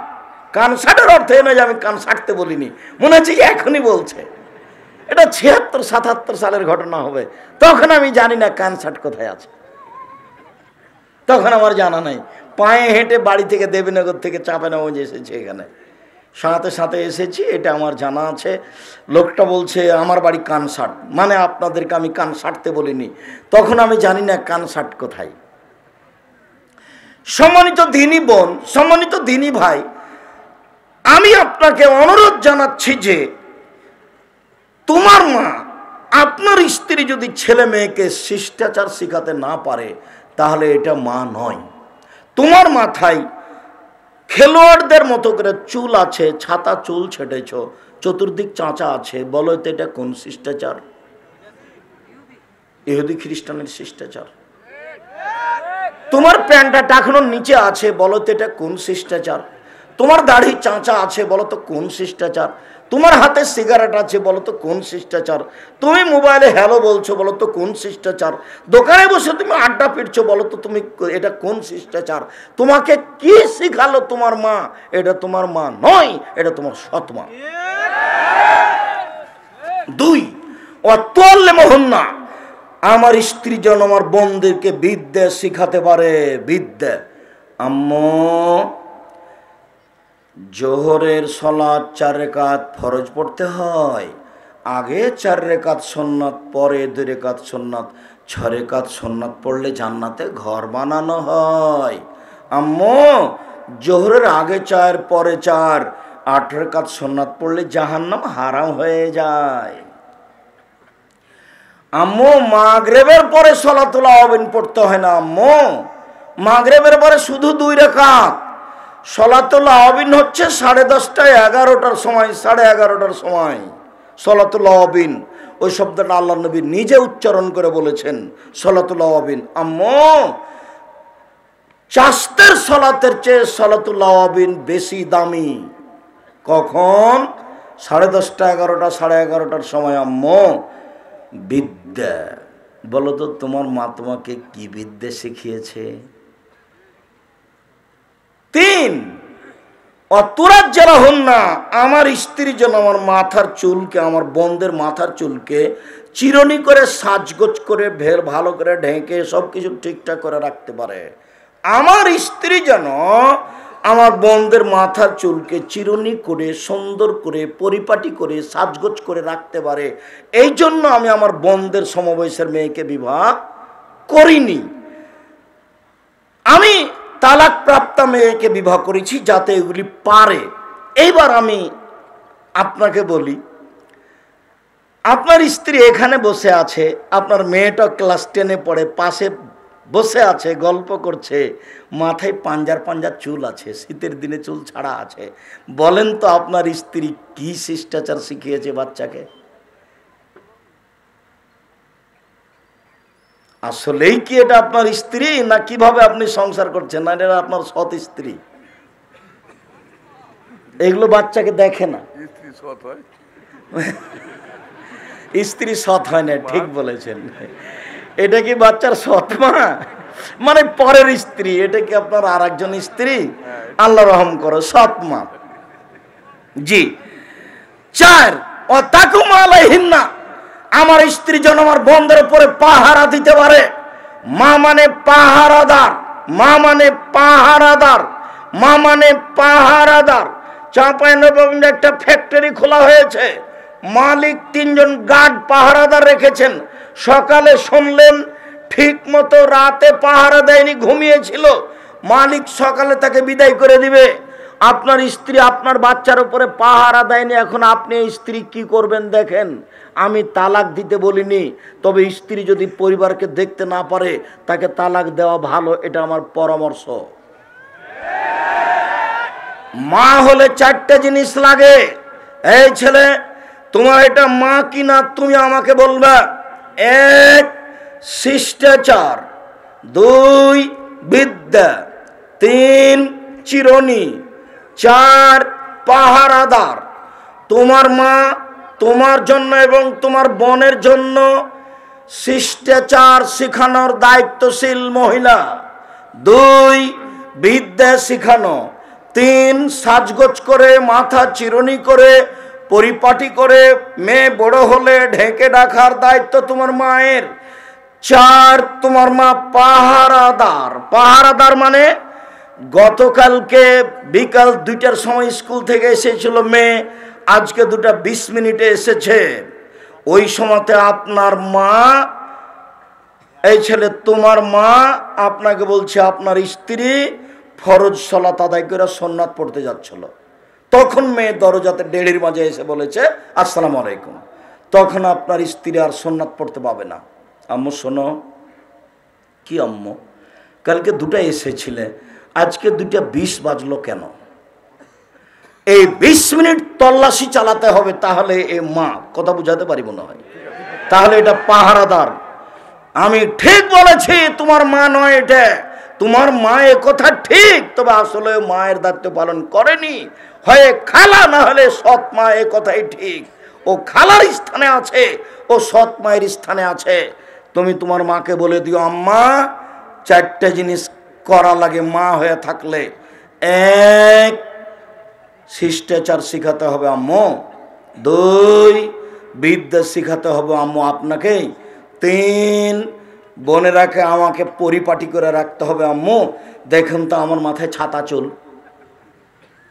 কানসাটের অর্থ এনে যে আমি কান সাটতে বলিনি, মনে হচ্ছে এখনই বলছে। এটা 76-77 সালের ঘটনা হবে। তখন আমি জানি না কানসাট কোথায় আছে, তখন আমার জানা নাই। পায়ে হেঁটে বাড়ি থেকে দেবীনগর থেকে চাঁপাইনবাবগঞ্জ এসেছি, এখানে সাথে সাথে এসেছি, এটা আমার জানা আছে। লোকটা বলছে আমার বাড়ি কানসাট, মানে আপনাদেরকে আমি কান সাটতে বলিনি। তখন আমি জানি না কানসাট কোথায়। সম্মানিত দিনী বোন, সম্মানিত দিনী ভাই, আমি আপনাকে অনুরোধ জানাচ্ছি যে তোমার মা, আপনার স্ত্রী যদি ছেলে মেয়েকে শিষ্টাচার শিখাতে না পারে তাহলে এটা মা নয়। তোমার মাথায় খেলোয়াড়দের মতো করে চুল আছে, ছাতা চুল ছেটেছ, চতুর্দিক চাঁচা আছে, বলো তো এটা কোন শিষ্টাচার? ইহুদি খ্রিস্টানের শিষ্টাচার। তোমার প্যান্টটা টাকানোর নিচে আছে, বলো তো এটা কোন শিষ্টাচার? তোমার দাড়ি চাঁচা আছে, বলো তো কোন শিষ্টাচার? তোমার হাতে সিগারেট আছে, বলো তো কোন শিষ্টাচার? তুমি মোবাইলে হ্যালো বলছো, বলো তো কোন শিষ্টাচার? দোকানে বসে তুমি আড্ডা পিটছো, বলো তো তুমি এটা কোন শিষ্টাচার? তোমাকে কি শিখালো তোমার মা? এটা তোমার মা নয়, এটা তোমার সৎ মা। দুই, অতলে মোহন্না, আমার স্ত্রী যেন আমার বোনদেরকে বিদ্যা শিখাতে পারে। বিদ্যা, আম্মু জোহরের সলাত 4 রাকাত ফরজ পড়তে হয়, আগে 4 রাকাত সুন্নাত, পরে 2 রাকাত সুন্নাত, 6 রাকাত সুন্নাত পড়লে জান্নাতে ঘর বানানো হয়। আম্মু জোহরের আগে 4 পরে 4, 8 রাকাত সুন্নাত পড়লে জাহান্নাম হারাম হয়ে যায়। আম্মু মাগরিবের পরে সলাতুল আওয়াবিন পড়তে হয় না। আম্মু মাগরিবের পরে শুধু 2 রাকাত। সলাতুল আওয়াবিন হচ্ছে 10:30 11টার সময়, 11:30টার সময় সলাতুল আওয়াবিন। ওই শব্দটা আল্লাহ নবী নিজে উচ্চারণ করে বলেছেন, সলাতুল আওয়াবিন। আম্মু চাস্তের সলাতের চেয়ে সলাতুল আওয়াবিন বেশি দামি। কখন? 10:30 11টা 11:30টার সময়। আম্মু বিদ্যা, বলো তো তোমার মা তোমাকে কি বিদ্যা শিখিয়েছে? 3, অতুরাত যারা হন না, আমার স্ত্রী যেন আমার মাথার চুলকে, আমার বোনদের মাথার চুলকে চিরুনি করে সাজগোজ করে ভালো করে ঢেকে সব কিছু ঠিকঠাক করে রাখতে পারে। আমার স্ত্রী যেন আমার বোনদের মাথার চুলকে চিরুনি করে সুন্দর করে পরিপাটি করে সাজগোজ করে রাখতে পারে, এই জন্য আমি আমার বোনদের সমবয়সের মেয়েকে বিবাহ করিনি। আমি তালাক প্রাপ্তা মেয়েকে বিবাহ করেছি যাতে এগুলি পারে। এইবার আমি আপনাকে বলি, আপনার স্ত্রী এখানে বসে আছে, আপনার মেয়েটা ক্লাস 10-এ পড়ে, পাশে বসে আছে, গল্প করছে, মাথায় পাঞ্জার চুল আছে, শীতের দিনে চুল ছাড়া আছে। বলেন তো আপনার স্ত্রী কি শিষ্টাচার শিখিয়েছে বাচ্চাকে? আসলেই কি এটা আপনার স্ত্রী, না কিভাবে আপনি সংসার করছেন? না এটা আপনার সৎ স্ত্রী? এগুলো বাচ্চাকে দেখে না। স্ত্রী সৎ হয় না, ঠিক বলেছেন। এটা কি বাচ্চার সৎ মা? মানে পরের স্ত্রী। এটা কি আপনার আর একজন স্ত্রী? আল্লাহ রহম করো, সৎ মা। জি। 4, অতাকুমা আলাইহিন্না, আমার স্ত্রী যেন আমার বোনদের উপরে পাহারা দিতে পারে। মা মানে পাহারাদার, মা মানে পাহারাদার, মা মানে পাহারাদার। চাঁপাইনবাবগঞ্জে একটা ফ্যাক্টরি খোলা হয়েছে, মালিক 3 জন গার্ড পাহারাদার রেখেছেন। সকালে শুনলেন ঠিক মতো রাতে পাহারা দেয়নি, ঘুমিয়েছিল, মালিক সকালে তাকে বিদায় করে দিবে। আপনার স্ত্রী আপনার বাচ্চার উপরে পাহারা দেয়নি, এখন আপনি স্ত্রী কি করবেন দেখেন। আমি তালাক দিতে বলিনি, তবে স্ত্রী যদি পরিবারকে দেখতে না পারে তাকে তালাক দেওয়া ভালো, এটা আমার পরামর্শ। মা হলে 4টা জিনিস লাগে। এই ছেলে, তোমার এটা মা কিনা তুমি আমাকে বলবা। 1, শিষ্টাচার, 2, বিদ্যা, 3, চিরুনি, 4, পাহারাদার। তোমার মা তোমার জন্য এবং তোমার বোনের জন্য শিষ্টাচার শিখানোর দায়িত্বশীল মহিলা। 2, বিদ্যা শিখানো। 3, সাজগোজ করে মাথা চিরুনি করে পরিপাটি করে মেয়ে বড় হলে ঢেকে রাখার দায়িত্ব তোমার মায়ের। 4, তোমার মা পাহারাদার। পাহারাদার মানে গতকালকে বিকাল 2টার সময় স্কুল থেকে এসেছিল মেয়ে, আজকে 2:20 মিনিটে এসেছে। ওই সময়তে আপনার মা, এই ছেলে তোমার মা আপনাকে বলছে আপনার স্ত্রী ফরজ সালাত আদায় করে সুন্নাত পড়তে যাচ্ছিল। তখন মেয়ে দরজাতে ডেড়ির মাঝে এসে বলেছে আসসালামু আলাইকুম। তখন আপনার স্ত্রী আর সুন্নাত পড়তে পাবে না। আম্মু শোনো। কি আম্মু? কালকে 2টায় এসেছিলে, আজকে 2:20 বাজলো কেন? এই 20 মিনিট তল্লাশি চালাতে হবে, তাহলে এ মা। কথা বুঝাতে পারি মনে হয়? তাহলে এটা পাহারাদার। আমি ঠিক বলেছি, তোমার মা নয় এটা। তোমার মা এ কথা ঠিক, তবে আসলে মায়ের দায়িত্ব পালন করেনি। হয় খালা, না হলে সৎ মা। এ কথাই ঠিক। ও খালার স্থানে আছে, ও সৎ মায়ের স্থানে আছে। তুমি তোমার মাকে বলে দিও, আম্মা 4টা জিনিস করা লাগে মা হয়ে থাকলে। 1, শিষ্টাচার শিখাতে হবে আম্মু। 2, বিদ্যা শিখাতে হবে আম্মু আপনাকে। 3 বোনেরাকে আমাকে পরিপাটি করে রাখতে হবে আম্মু। দেখুন তো আমার মাথায় ছাতা চুল,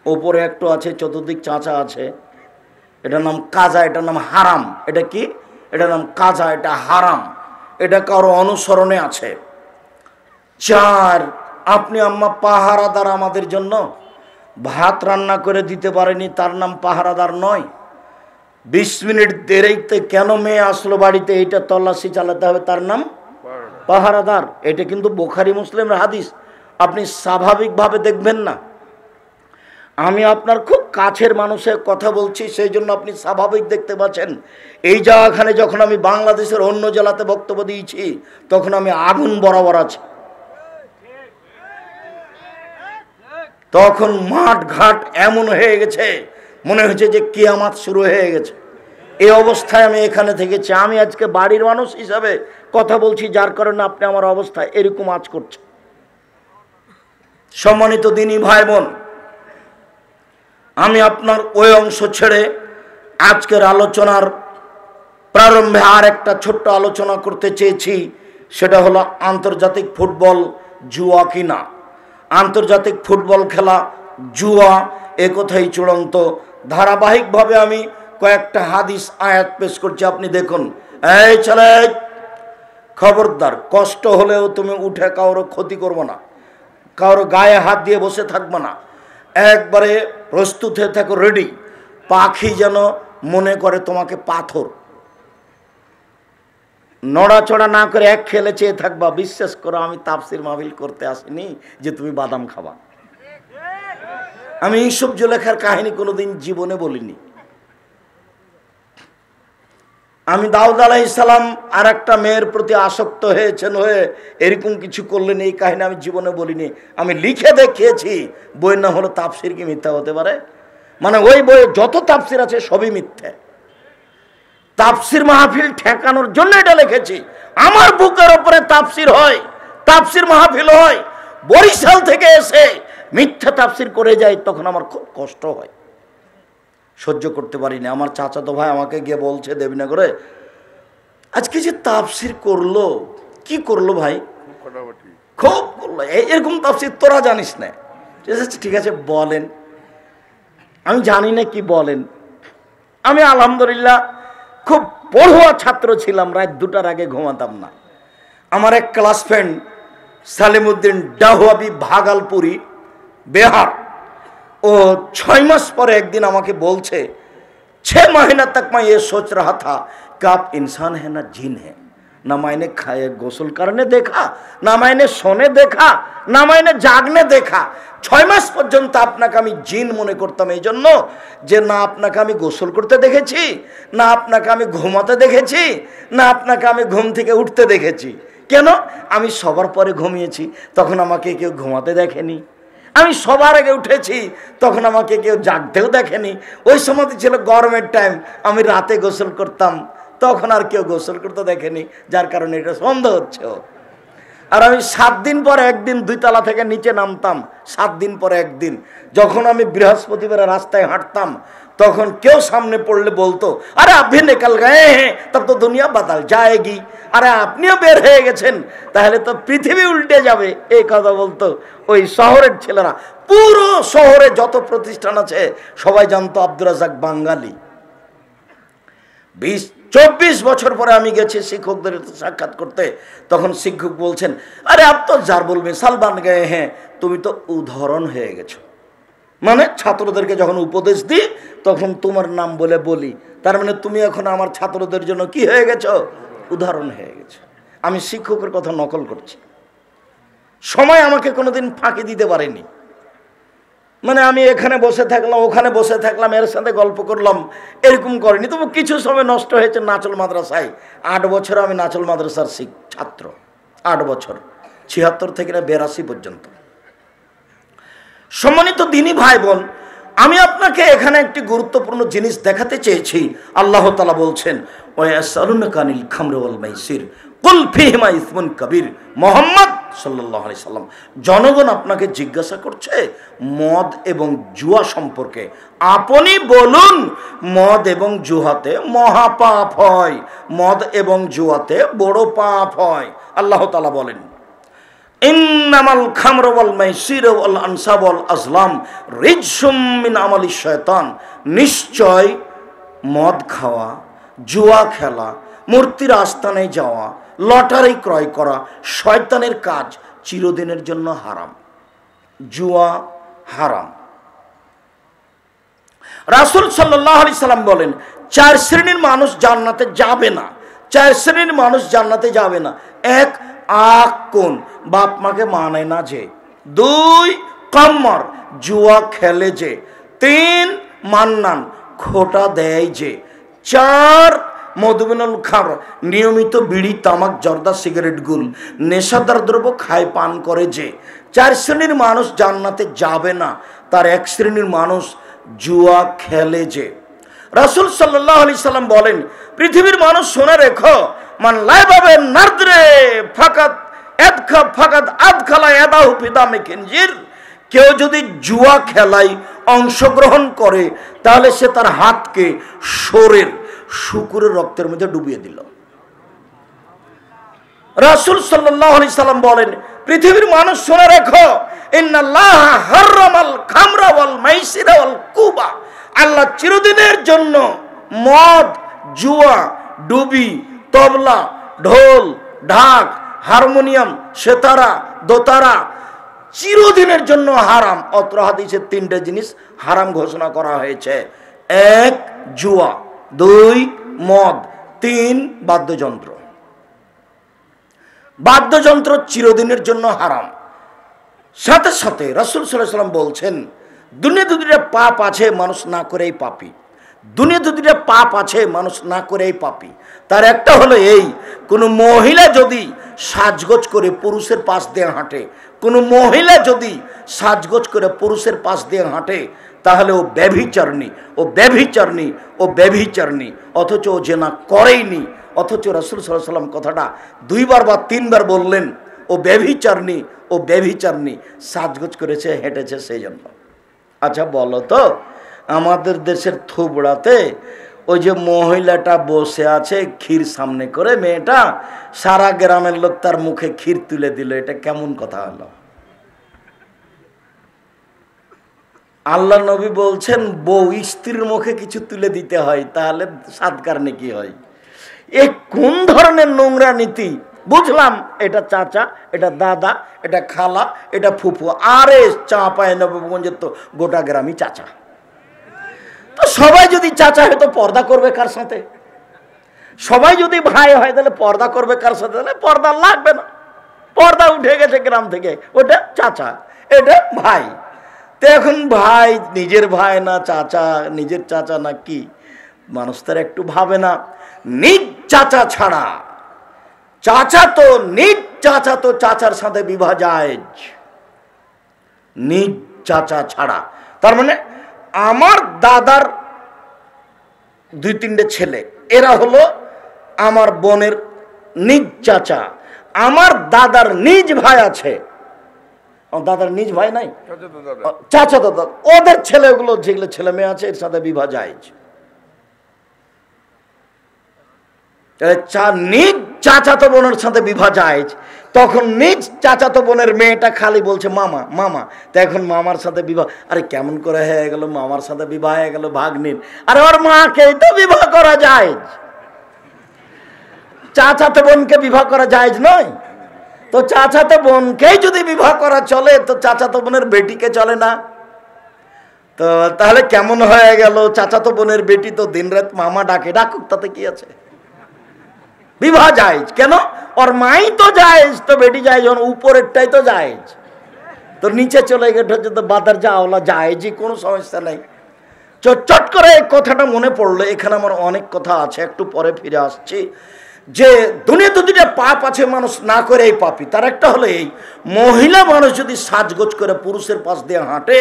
ওপরে একটু আছে, চতুর্দিক চাঁচা আছে। এটার নাম কাজা, এটার নাম হারাম। এটা কি? এটার নাম কাজা, এটা হারাম, এটা কারো অনুসরণে আছে। 4 আপনি আম্মা পাহারাদার আমাদের জন্য, ভাত রান্না করে দিতে পারেনি, তার নাম পাহারাদার নয়। 20 মিনিট দেরিতে কেন মেয়ে আসলো বাড়িতে, এইটা তল্লাশি চালাতে হবে, তার নাম পাহারাদার। এটা কিন্তু বুখারী মুসলিমের হাদিস, আপনি স্বাভাবিকভাবে দেখবেন না। আমি আপনার খুব কাছের মানুষের কথা বলছি, সেই জন্য আপনি স্বাভাবিক দেখতে পাচ্ছেন। এই জায়গাখানে যখন আমি বাংলাদেশের অন্য জেলাতে বক্তব্য দিয়েছি, তখন আমি আগুন বরাবর আছি। তখন মাঠ ঘাট এমন হয়ে গেছে, মনে হয়েছে যে কিয়ামত শুরু হয়ে গেছে। এই অবস্থায় আমি এখানে থেকেছি। আমি আজকে বাড়ির মানুষ হিসাবে কথা বলছি, যার কারণে আপনি আমার অবস্থা এরকম আজ করছে। সম্মানিত দিনী ভাই বোন, আমি আপনার ওই অংশ ছেড়ে আজকের আলোচনার প্রারম্ভে আর একটা ছোট্ট আলোচনা করতে চেয়েছি। সেটা হলো আন্তর্জাতিক ফুটবল জুয়া কিনা। আন্তর্জাতিক ফুটবল খেলা জুয়া, এ কথাই চূড়ান্ত। ধারাবাহিকভাবে আমি কয়েকটা হাদিস আয়াত পেশ করছি, আপনি দেখুন। এই ছেলে, খবরদার, কষ্ট হলেও তুমি উঠে কারো ক্ষতি করবো না, কারো গায়ে হাত দিয়ে বসে থাকবো না, একবারে প্রস্তুত হয়ে থাকো, রেডি। পাখি যেন মনে করে তোমাকে পাথর, নড়াচড়া না করে এক খেলে চেয়ে থাকবা। বিশ্বাস করো, আমি তাফসির মাহফিল করতে আসিনি যে তুমি বাদাম খাবা। আমি ইউসুফ জুলেখার কাহিনী কোনোদিন জীবনে বলিনি। আমি দাউদ আলাইহিস সালাম আর একটা মেয়ের প্রতি আসক্ত হয়েছেন, হয়ে এরকম কিছু করলেন, এই কাহিনী আমি জীবনে বলিনি। আমি লিখে দেখিয়েছি। বইয়ের নাম হলো তাফসির কি মিথ্যা হতে পারে? মানে ওই বইয়ে যত তাফসির আছে সবই মিথ্যা। তাফসির মাহফিল ঠেকানোর জন্য এটা লিখেছি। আমার বুকের ওপরে তাফসির হয়, তাফসির মাহফিল হয়, বরিশাল থেকে এসে মিথ্যা তাফসির করে যায়, তখন আমার খুব কষ্ট হয়, সহ্য করতে পারি না। আমার চাচাতো ভাই আমাকে গিয়ে বলছে দেবীনগরে, আজকে যে তাফসির করলো, কি করলো ভাই? খুব করলো, এরকম তাফসির তোরা জানিস না। ঠিক আছে বলেন। আমি জানি না কি বলেন। আমি আলহামদুলিল্লাহ খুব পড়ুয়া ছাত্র ছিলাম, রাত 2টার আগে ঘুমাতাম না। আমার এক ক্লাস ফ্রেন্ড সালিমউদ্দিন ডাহুয়াবি, ভাগলপুরি, बिहार, ও 6 मास पर एक दिन আমাকে বলছে 6 महीना तक मैं ये सोच रहा था कि आप इंसान है ना जिन है। ना मैंने खाए गोसल करने देखा, ना मैंने सोने देखा, ना मैंने जागने देखा। 6 मास पर्यন্ত আপনাকে আমি জিন মনে করতাম, এই জন্য যে না আপনাকে আমি গোসল করতে দেখেছি, না আপনাকে আমি ঘুমাতে দেখেছি, না আপনাকে আমি ঘুম থেকে উঠতে দেখেছি। কেন? আমি সবার পরে ঘুমিয়েছি, তখন আমাকে কেউ ঘুমাতে দেখেনি। আমি সবার আগে উঠেছি, তখন আমাকে কেউ জাগতেও দেখেনি। ওই সময় ছিল গরমের টাইম, আমি রাতে গোসল করতাম, তখন আর কেউ গোসল করতে দেখেনি, যার কারণে এটা সন্দেহ হচ্ছে। আর আমি 7 दिन পর একদিন 2 তলা থেকে নিচে নামতাম। 7 दिन পর একদিন যখন আমি বৃহস্পতিবার রাস্তায় হাঁটতাম, তখন কেউ সামনে পড়লে বলতো, আরে আপনি নিকল গয়ে হ্যাঁ, তব তো দুনিয়া বদল যায়গি। আরে আপনিও বের হয়ে গেছেন, তাহলে তো পৃথিবী উল্টে যাবে। এই কথা বলতো ওই শহরের ছেলেরা। পুরো শহরে যত প্রতিষ্ঠান আছে সবাই জানতো আব্দুর রাজ্জাক বাঙালি। 20-24 বছর পরে আমি গেছি শিক্ষকদের সাক্ষাৎ করতে, তখন শিক্ষক বলছেন, আরে আপ তো যার বলবে সালমান গায়ে হ্যাঁ, তুমি তো উদাহরণ হয়ে গেছো। মানে ছাত্রদেরকে যখন উপদেশ দিই তখন তোমার নাম বলে বলি, তার মানে তুমি এখন আমার ছাত্রদের জন্য কি হয়ে গেছো? উদাহরণ হয়ে গেছে। আমি শিক্ষকের কথা নকল করছি। সময় আমাকে কোনোদিন ফাঁকি দিতে পারেনি। মানে আমি এখানে বসে থাকলাম, ওখানে বসে থাকলাম, এর সাথে গল্প করলাম, এরকম করেনি। তবু কিছু সময় নষ্ট হয়েছে নাচল মাদ্রাসায়। 8 বছর আমি নাচল মাদ্রাসার ছাত্র, 8 বছর, 76 থেকে 82 পর্যন্ত। সম্মানিত দিনী ভাই বোন, আমি আপনাকে এখানে একটি গুরুত্বপূর্ণ জিনিস দেখাতে চেয়েছি। আল্লাহ তাআলা বলছেন, ওয়ায়াসালুনাকা আনিল খামরি ওয়াল মাইসির কুল ফীহিমা ইসমুন কাবীর। মুহাম্মদ সাল্লাল্লাহু আলাইহি সাল্লাম, জনগণ আপনাকে জিজ্ঞাসা করছে মদ এবং জুয়া সম্পর্কে, আপনি বলুন মদ এবং জুয়াতে মহাপাপ হয়, মদ এবং জুয়াতে বড় পাপ হয়। আল্লাহ তাআলা বলেন, ইন্নামাল খামরু ওয়াল মাইসিরু ওয়াল আনসাব ওয়াল আজলাম রিজসুম মিন আমালিশ শয়তান, নিশ্চয় মদ খাওয়া, জুয়া খেলা, মূর্তির আস্তানায় যাওয়া, লটারি ক্রয় করা শয়তানের কাজ, চিরদিনের জন্য হারাম। জুয়া হারাম। রাসূল সাল্লাল্লাহু আলাইহি সাল্লাম বলেন, 4 শ্রেণীর মানুষ জান্নাতে যাবে না। 4 শ্রেণীর মানুষ জান্নাতে যাবে না। 1, আকুন, বাপ মাকে মানে না যে। 2, কাম্মার, জুয়া খেলে যে। 3, মান্নান, খোটা দেয় যে। 4, মধুবিনুল খামর, নিয়মিত বিড়ি, তামাক, জর্দা, সিগারেট, গুল, নেশাদার দ্রব্য খায় পান করে যে। 4 শ্রেণীর মানুষ জান্নাতে যাবে না। তার 1 শ্রেণীর মানুষ জুয়া খেলে যে। রাসূল সাল্লাল্লাহু আলাইহি সাল্লাম বলেন, পৃথিবীর মানুষ শুনে রেখো, মান লাইবাবে নারদরে ফাকাত আদখালা ইয়াদাহু ফি দামি খিনজির, কেউ যদি জুয়া খেলায় অংশগ্রহণ করে তাহলে সে তার হাতকে শোরের, শুকুরের রক্তের মধ্যে ডুবিয়ে দিল। রাসূল সাল্লাল্লাহু আলাইহি সাল্লাম বলেন, পৃথিবীর মানুষ শুনে রেখো, ইন্নাল্লাহা হারামাল খামরা ওয়াল মাইসিরা ওয়াল কুবা, আল্লাহ চিরদিনের জন্য মদ, জুয়া, ডুবি, তবলা, ঢোল, ঢাক, হারমোনিয়াম, সেতারা, দোতারা চিরদিনের জন্য হারাম। অত্র হাদিসে 3টে জিনিস হারাম ঘোষণা করা হয়েছে। 1, জুয়া, 2, মদ, 3, বাদ্যযন্ত্র। বাদ্যযন্ত্র চিরদিনের জন্য হারাম। সাথে সাথে রাসূল সাল্লাল্লাহু আলাইহি সাল্লাম বলছেন, দুনিয়াতে 2টা পাপ আছে, মানুষ না করেই পাপী। দুনিয়াতে 2টা পাপ আছে, মানুষ না করেই পাপী। তার একটা হলো এই, কোনো মহিলা যদি সাজগোজ করে পুরুষের পাশ দিয়ে হাঁটে, কোনো মহিলা যদি সাজগোজ করে পুরুষের পাশ দিয়ে হাঁটে, তাহলে ও ব্যভিচারিণী, ও ব্যভিচারিণী, ও ব্যভিচারিণী, অথচ ও জেনা করেইনি। অথচ রাসূল সাল্লাল্লাহু আলাইহি সাল্লাম কথাটা 2 বার বা 3 বার বললেন, ও ব্যভিচারিণী, ও ব্যভিচারিণী, সাজগোজ করেছে, হেঁটেছে সেই জন্য। আচ্ছা বলো তো, আমাদের দেশের থুবড়াতে ওই যে মহিলাটা বসে আছে ক্ষীর সামনে করে, মেয়েটা, সারা গ্রামের লোক তার মুখে ক্ষীর তুলে দিল, এটা কেমন কথা হলো? আল্লাহ নবী বলছেন বউ স্ত্রীর মুখে কিছু তুলে দিতে হয়, তাহলে সাদকার নেকি হয়। এ কোন ধরনের নোংরা নীতি? বুঝলাম এটা চাচা, এটা দাদা, এটা খালা, এটা ফুফু, আরে চাঁপাইনবাবগঞ্জের তো গোটা গ্রামই চাচা। তো সবাই যদি চাচা হয় তো পর্দা করবে কার সাথে? সবাই যদি ভাই হয় তাহলে পর্দা করবে কার সাথে? তাহলে পর্দা লাগবে না, পর্দা উঠে গেছে গ্রাম থেকে। ওটা চাচা, এটা ভাই। তো এখন ভাই নিজের ভাই না চাচা, নিজের চাচা না কি, মানুষ তার একটু ভাবে না। নিজ চাচা ছাড়া চাচা তো, নিজ চাচা তো চাচার সাথে বিবাহ জায়েজ, নিজ চাচা ছাড়া। তার মানে আমার দাদার 2-3টে ছেলে, এরা হলো আমার বোনের নিজ চাচা। আমার দাদার নিজ ভাই আছে, দাদার নিজ ভাই নাই, চাচা দাদা, ওদের ছেলেগুলো যেগুলো ছেলে মেয়ে আছে এর সাথে বিবাহ জায়েজ। নিজ চাচাতো বোনের সাথে বিবাহ জায়েজ। তখন নিজ চাচাতো বোনের মেয়েটা খালি বলছে মামা মামা, তো এখন মামার সাথে বিবাহ, আরে কেমন করে হয়ে গেল মামার সাথে বিবাহ হয়ে গেল ভাগ্নির? আরে ওর মাকেই তো বিবাহ করা জায়েজ, চাচাতো বোনকে বিবাহ করা জায়েজ নয়? তো চাচাতো বোনকেই যদি বিবাহ করা চলে, তো চাচাতো বোনের বেটিকে চলে না? তো তাহলে কেমন হয়ে গেল? চাচাতো বোনের বেটি তো দিনরাত মামা ডাকে, ডাকুক, তাতে কি আছে? বিবাহ জায়েজ। কেন? ওর মাই তো জায়েজ, তো বেটি জায়েজ, উপরেরটাই তো জায়েজ, তো নিচে চলে গেছে তো বাদার যাওলা জায়েজই, কোনো সমস্যা নাই। চট করে এই কথাটা মনে পড়লো। এখানে আমার অনেক কথা আছে, একটু পরে ফিরে আসছি। যে দুনিয়াতে 2টা পাপ আছে, মানুষ না করে এই পাপী। তার একটা হলো এই, মহিলা মানুষ যদি সাজগোজ করে পুরুষের পাশ দিয়ে হাঁটে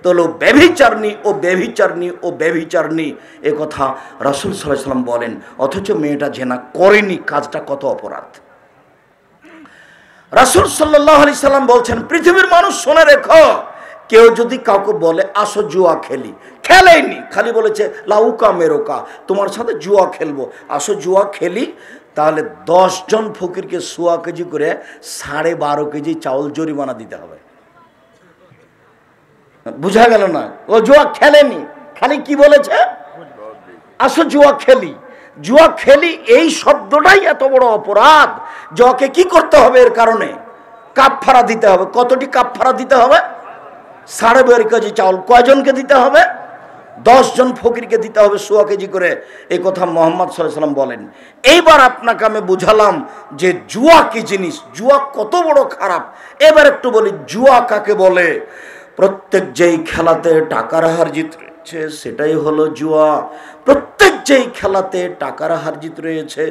তাহলে ব্যভিচারিণী, ও ব্যভিচারিণী, ও ব্যভিচারিণী, এ কথা রাসূল সাল্লাল্লাহু আলাইহি ওয়াসাল্লাম বলেন। অথচ মেয়েটা জেনা করেনি, কাজটা কত অপরাধ! রাসূল সাল্লাল্লাহু আলাইহি সাল্লাম বলছেন, পৃথিবীর মানুষ শুনে রেখো, কেউ যদি কাউকে বলে আসো জুয়া খেলি, খেলেনি, খালি বলেছে লাউকা মেরোকা, তোমার সাথে জুয়া খেলবো, আসো জুয়া খেলি, তাহলে 10 জন ফকিরকে 1.25 কেজি করে 12.5 কেজি চাউল জরিমানা দিতে হবে। বুঝা গেল না? ও জুয়া খেলেনি, খালি কি বলেছে আসো জুয়া খেলি। জুয়া খেলি এই শব্দটাই এত বড় অপরাধ, জুয়াকে কি করতে হবে? এর কারণে কাফফারা দিতে হবে। কতটি কাফফারা দিতে হবে? 12.5 কেজি চাউল। কয়জনকে দিতে হবে? 10 জন ফকিরকে দিতে হবে 1.25 কেজি করে। এই কথা মুহাম্মদ সাল্লাল্লাহু আলাইহি ওয়াসাল্লাম বলেন। এইবার আপনাকে আমি বুঝালাম যে জুয়া কি জিনিস, জুয়া কত বড় খারাপ। এবার একটু বলি জুয়া কাকে বলে। প্রত্যেক যেই খেলাতে টাকার হার জিত রয়েছে সেটাই হলো জুয়া। প্রত্যেক যেই খেলাতে টাকার হার জিত রয়েছে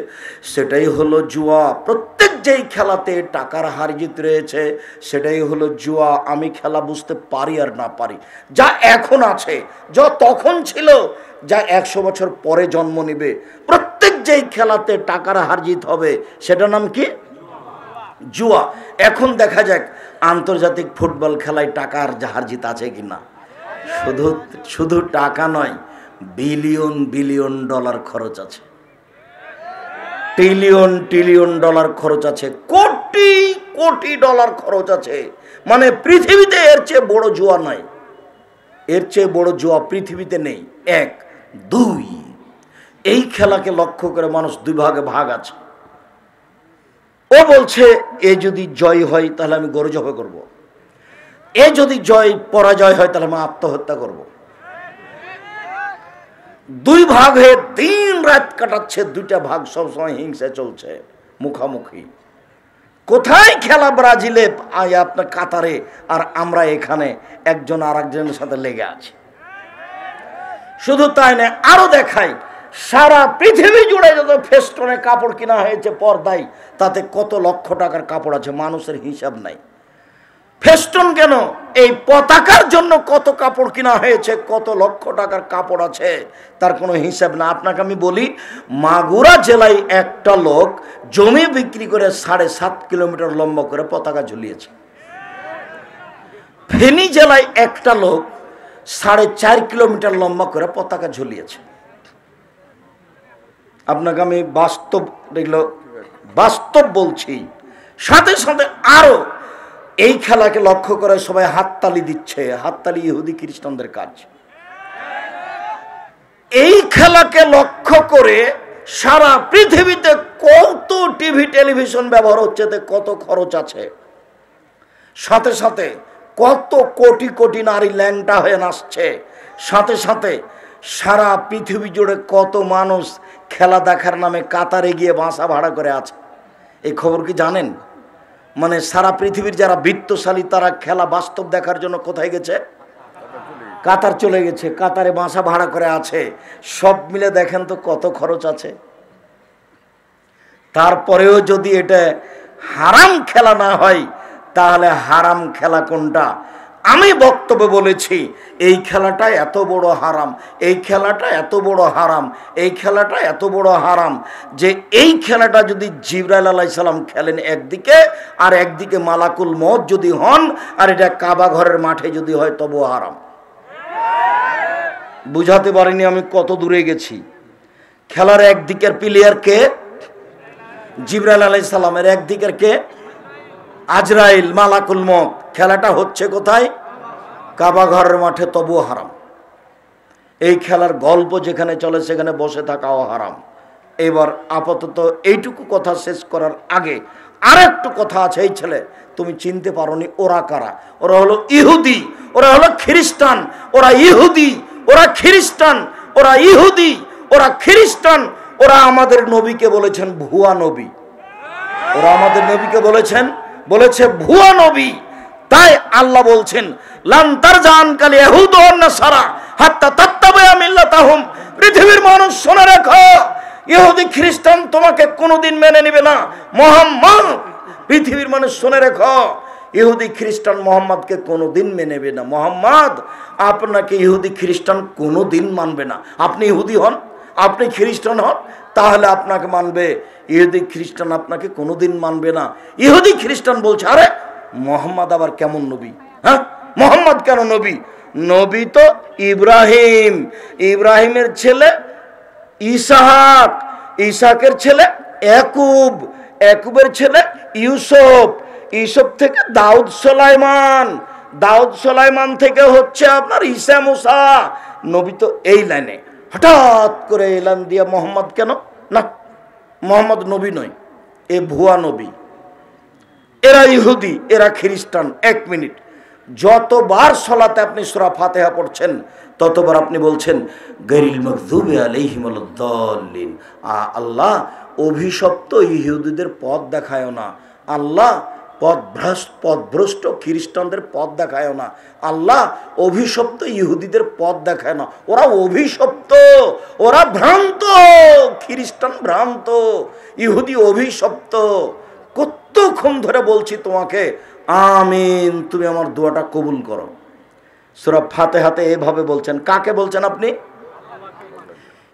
সেটাই হলো জুয়া। প্রত্যেক যেই খেলাতে টাকার হার জিত রয়েছে সেটাই হলো জুয়া। আমি খেলা বুঝতে পারি আর না পারি, যা এখন আছে, যা তখন ছিল, যা 100 বছর পরে জন্ম নেবে, প্রত্যেক যেই খেলাতে টাকার হার জিত হবে সেটার নাম কি? জুয়া। এখন দেখা যাক আন্তর্জাতিক ফুটবল খেলায় টাকার হার জিত আছে কিনা। শুধু টাকা নয়, বিলিয়ন বিলিয়ন ডলার খরচ আছে, ট্রিলিয়ন ডলার খরচ আছে, কোটি কোটি ডলার খরচ আছে। মানে পৃথিবীতে এর চেয়ে বড় জুয়া নাই, এর চেয়ে বড় জুয়া পৃথিবীতে নেই। 1 2 এই খেলাকে লক্ষ্য করে মানুষ 2 ভাগে ভাগ আছে। ও বলছে এ যদি জয় হয় তাহলে আমি গরু জবাই করব, এ যদি পরাজয় হয় তাহলে আমি আত্মহত্যা করব। 2 ভাগ হয়ে দিন রাত কাটাচ্ছে। 2টা ভাগ সবসময় হিংসা চলছে, মুখামুখি। কোথায় খেলা? ব্রাজিলে, আপনার কাতারে, আর আমরা এখানে একজন আর একজনের সাথে লেগে আছি। শুধু তাই না, আরো দেখাই, সারা পৃথিবী জুড়ে যত ফেস্টনে কাপড় কিনা হয়েছে পর্দায়, তাতে কত লক্ষ টাকার কাপড় আছে, মানুষের হিসাব নাই। ফেস্টন কেন? এই পতাকার জন্য কত কাপড় কিনা হয়েছে, কত লক্ষ টাকার কাপড় আছে, তার কোনো হিসাব না। আপনাকে আমি বলি, মাগুরা জেলায় একটা লোক জমি বিক্রি করে 7.5 কিলোমিটার লম্বা করে পতাকা ঝুলিয়েছে। ফেনী জেলায় একটা লোক 4.5 কিলোমিটার লম্বা করে পতাকা ঝুলিয়েছে। আপনাকে আমি বাস্তব বলছি। সাথে সাথে আরো এই খেলাকে লক্ষ্য করে সবাই হাততালি দিচ্ছে। হাততালি ইহুদি খ্রিস্টানদের কাজ। এই খেলাকে লক্ষ্য করে সারা পৃথিবীতে কত টিভি টেলিভিশন ব্যবহার হচ্ছে, কত খরচ আছে, সাথে সাথে কত কোটি কোটি নারী ল্যাংটা হয়ে নাচছে, সাথে সাথে সারা পৃথিবী জুড়ে কত মানুষ খেলা দেখার নামে কাতারে গিয়ে বাসা ভাড়া করে আছে। এই খবর কি জানেন? মানে সারা পৃথিবীর যারা বিত্তশালী তারা খেলা বাস্তব দেখার জন্য কোথায় গেছে? কাতার চলে গেছে, কাতারে বাসা ভাড়া করে আছে। সব মিলে দেখেন তো কত খরচ আছে। তারপরেও যদি এটা হারাম খেলা না হয়, তাহলে হারাম খেলা কোনটা? আমি বক্তব্যে বলেছি এই খেলাটা এত বড় হারাম, এই খেলাটা এত বড় হারাম, এই খেলাটা এত বড় হারাম যে এই খেলাটা যদি জিবরাইল আলাইহিস সালাম খেলেন একদিকে, আর একদিকে মালাকুল মউত যদি হন, আর এটা কাবা ঘরের মাঠে যদি হয়, তবুও হারাম। বুঝাতে পারিনি আমি কত দূরে গেছি। খেলার একদিকের প্লেয়ার কে? জিবরাইল আলাইহিস সালামের। একদিকের কে? আজরাইল, মালাকুল মউত। খেলাটা হচ্ছে কোথায়? কাবা ঘরের মাঠে, তবুও হারাম। এই খেলার গল্প যেখানে চলে সেখানে বসে থাকাও হারাম। এবার আপাতত এইটুকু কথা শেষ করার আগে আর একটু কথা আছে। এই ছেলে তুমি চিনতে পারোনি, ওরা কারা? ওরা হলো ইহুদি, ওরা হলো খ্রিস্টান। ওরা ইহুদি, ওরা খ্রিস্টান, ওরা ইহুদি, ওরা খ্রিস্টান। ওরা আমাদের নবীকে বলেছেন ভুয়া নবী। ওরা আমাদের নবীকে বলেছে ভুয়া নবী। তাই আল্লাহ বলছেন লান তারজান কাল ইয়াহুদ ওয়ান নাসারা হাত্তা তাত্তাবিয়া মিল্লাতাহুম। পৃথিবীর মানুষ শুনে রাখো, ইহুদি খ্রিস্টান তোমাকে কোনোদিন মেনে নেবে না। মুহাম্মদ, পৃথিবীর মানুষ শুনে রাখো, ইহুদি খ্রিস্টান মুহাম্মদকে কোনোদিন মেনে নেবে না। মুহাম্মদ আপনাকে ইহুদি খ্রিস্টান কোনোদিন মানবে না। আপনি ইহুদি হন, আপনি খ্রিস্টান হন, তাহলে আপনাকে মানবে। ইহুদি খ্রিস্টান আপনাকে কোনোদিন মানবে না। ইহুদি খ্রিস্টান বলছে, আরে মোহাম্মদ আবার কেমন নবী? হ্যাঁ, মোহাম্মদ কেন নবী? নবী তো ইব্রাহিম, ইব্রাহিমের ছেলে ইসহাক, ইসহাকের ছেলে ইয়াকুব, ইয়াকুবের ছেলে ইউসুফ, ইউসুফ থেকে দাউদ সুলাইমান, দাউদ সুলাইমান থেকে হচ্ছে আপনার ঈসা মুসা। নবী তো এই লাইনে। হঠাৎ করে এলান দিয়া মোহাম্মদ কেন? না, মোহাম্মদ নবী নয়, এ ভুয়া নবী। এরা ইহুদি, এরা খ্রিস্টান। 1 মিনিট, যতবার সলাতে আপনি সূরা ফাতিহা পড়ছেন ততবার আপনি বলছেন গায়রিল মাগযুবি আলাইহিম ওয়ালাদ-দাল্লিন। আল্লাহ অভিশপ্ত ইহুদিদের পথ দেখায়ও না, আল্লাহ পথভ্রষ্ট খ্রিস্টানদের পথ দেখায়ও না, আল্লাহ অভিশপ্ত ইহুদিদের পথ দেখায় না। ওরা অভিশপ্ত, ওরা ভ্রান্ত, খ্রিস্টান ভ্রান্ত, ইহুদি অভিশপ্ত। কতক্ষণ ধরে বলছি তোমাকে, আমিন, তুমি আমার দোয়াটা কবুল করো। সূরা ফাতিহাতে এভাবে বলছেন। কাকে বলছেন আপনি?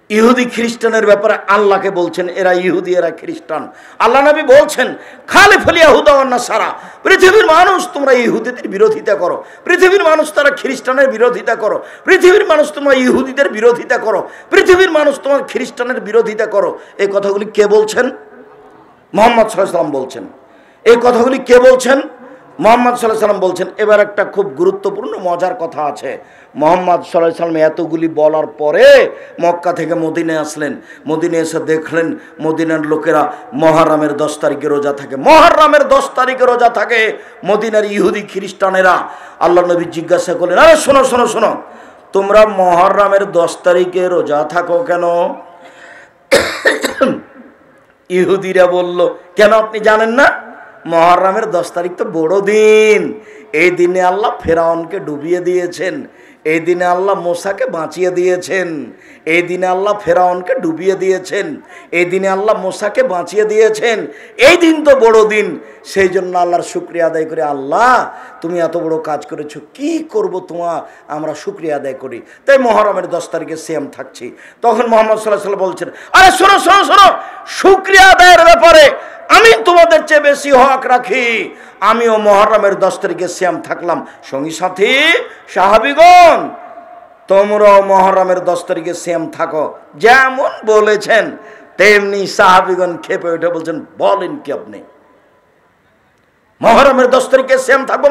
ইহুদি খ্রিস্টানের ব্যাপারে আল্লাহকে বলছেন, এরা ইহুদি, এরা খ্রিস্টান। আল্লাহ নবী বলছেন, খালিফুল ইয়াহুদা ওয়ান নাসারা, পৃথিবীর মানুষ তোমরা ইহুদিদের বিরোধিতা করো, পৃথিবীর মানুষ তারা খ্রিস্টানের বিরোধিতা করো, পৃথিবীর মানুষ তোমরা ইহুদিদের বিরোধিতা করো, পৃথিবীর মানুষ তোমার খ্রিস্টানের বিরোধিতা করো। এই কথাগুলি কে বলছেন? মুহাম্মদ সাল্লাল্লাহু আলাইহি ওয়াসাল্লাম বলছেন। এই কথাগুলি কে বলছেন? মুহাম্মদ সাল্লাল্লাহু আলাইহি ওয়াসাল্লাম বলছেন। এবার একটা খুব গুরুত্বপূর্ণ মজার কথা আছে। মুহাম্মদ সাল্লাল্লাহু আলাইহি ওয়াসাল্লাম এতগুলি বলার পরে মক্কা থেকে মদিনায় আসলেন। মদিনায় এসে দেখলেন মদিনার লোকেরা মুহররমের 10 তারিখে রোজা থাকে, মুহররমের 10 তারিখে রোজা থাকে মদিনার ইহুদি খ্রিস্টানেরা। আল্লাহ নবী জিজ্ঞাসা করলেন, আরে শোনো শোনো শোনো, তোমরা মুহররমের 10 তারিখে রোজা থাকো কেন? ইহুদিরা বলল, কেন আপনি জানেন না? মুহররমের 10 তারিখ তো বড় দিন, এই দিনে আল্লাহ ফেরাউনকে ডুবিয়ে দিয়েছেন, এই দিনে আল্লাহ মুসাকে বাঁচিয়ে দিয়েছেন, এই দিনে আল্লাহ ফেরাউনকে ডুবিয়ে দিয়েছেন, এই দিনে আল্লাহ মুসাকে বাঁচিয়ে দিয়েছেন, এই দিন তো বড় দিন। সেই জন্য আল্লাহর শুকরিয়া আদায় করে, আল্লাহ তুমি এত বড় কাজ করেছো, কি করব তোমার, আমরা শুকরিয়া আদায় করি, তাই মুহররমের 10 তারিখে সিয়াম থাকছি। তখন মুহাম্মদ সাল্লাল্লাহু আলাইহি ওয়াসাল্লাম বলছেন, আরে শোনো শোনো শোনো, শুকরিয়া আদায়ের ব্যাপারে আমি তোমাদের চেয়ে বেশি হক রাখি। আমিও মুহররমের 10 তারিখে সিয়াম থাকলাম। সঙ্গী সাথী সাহাবীগণ, তোমরাও মুহররমের 10 তারিখে সিয়াম থাকো। যেমন বলেছেন তেমনি সাহাবীগণ খেপে উঠে বলছেন, বলেন কি আপনি? মুহররমের 10 তারিখে সিয়াম থাকবো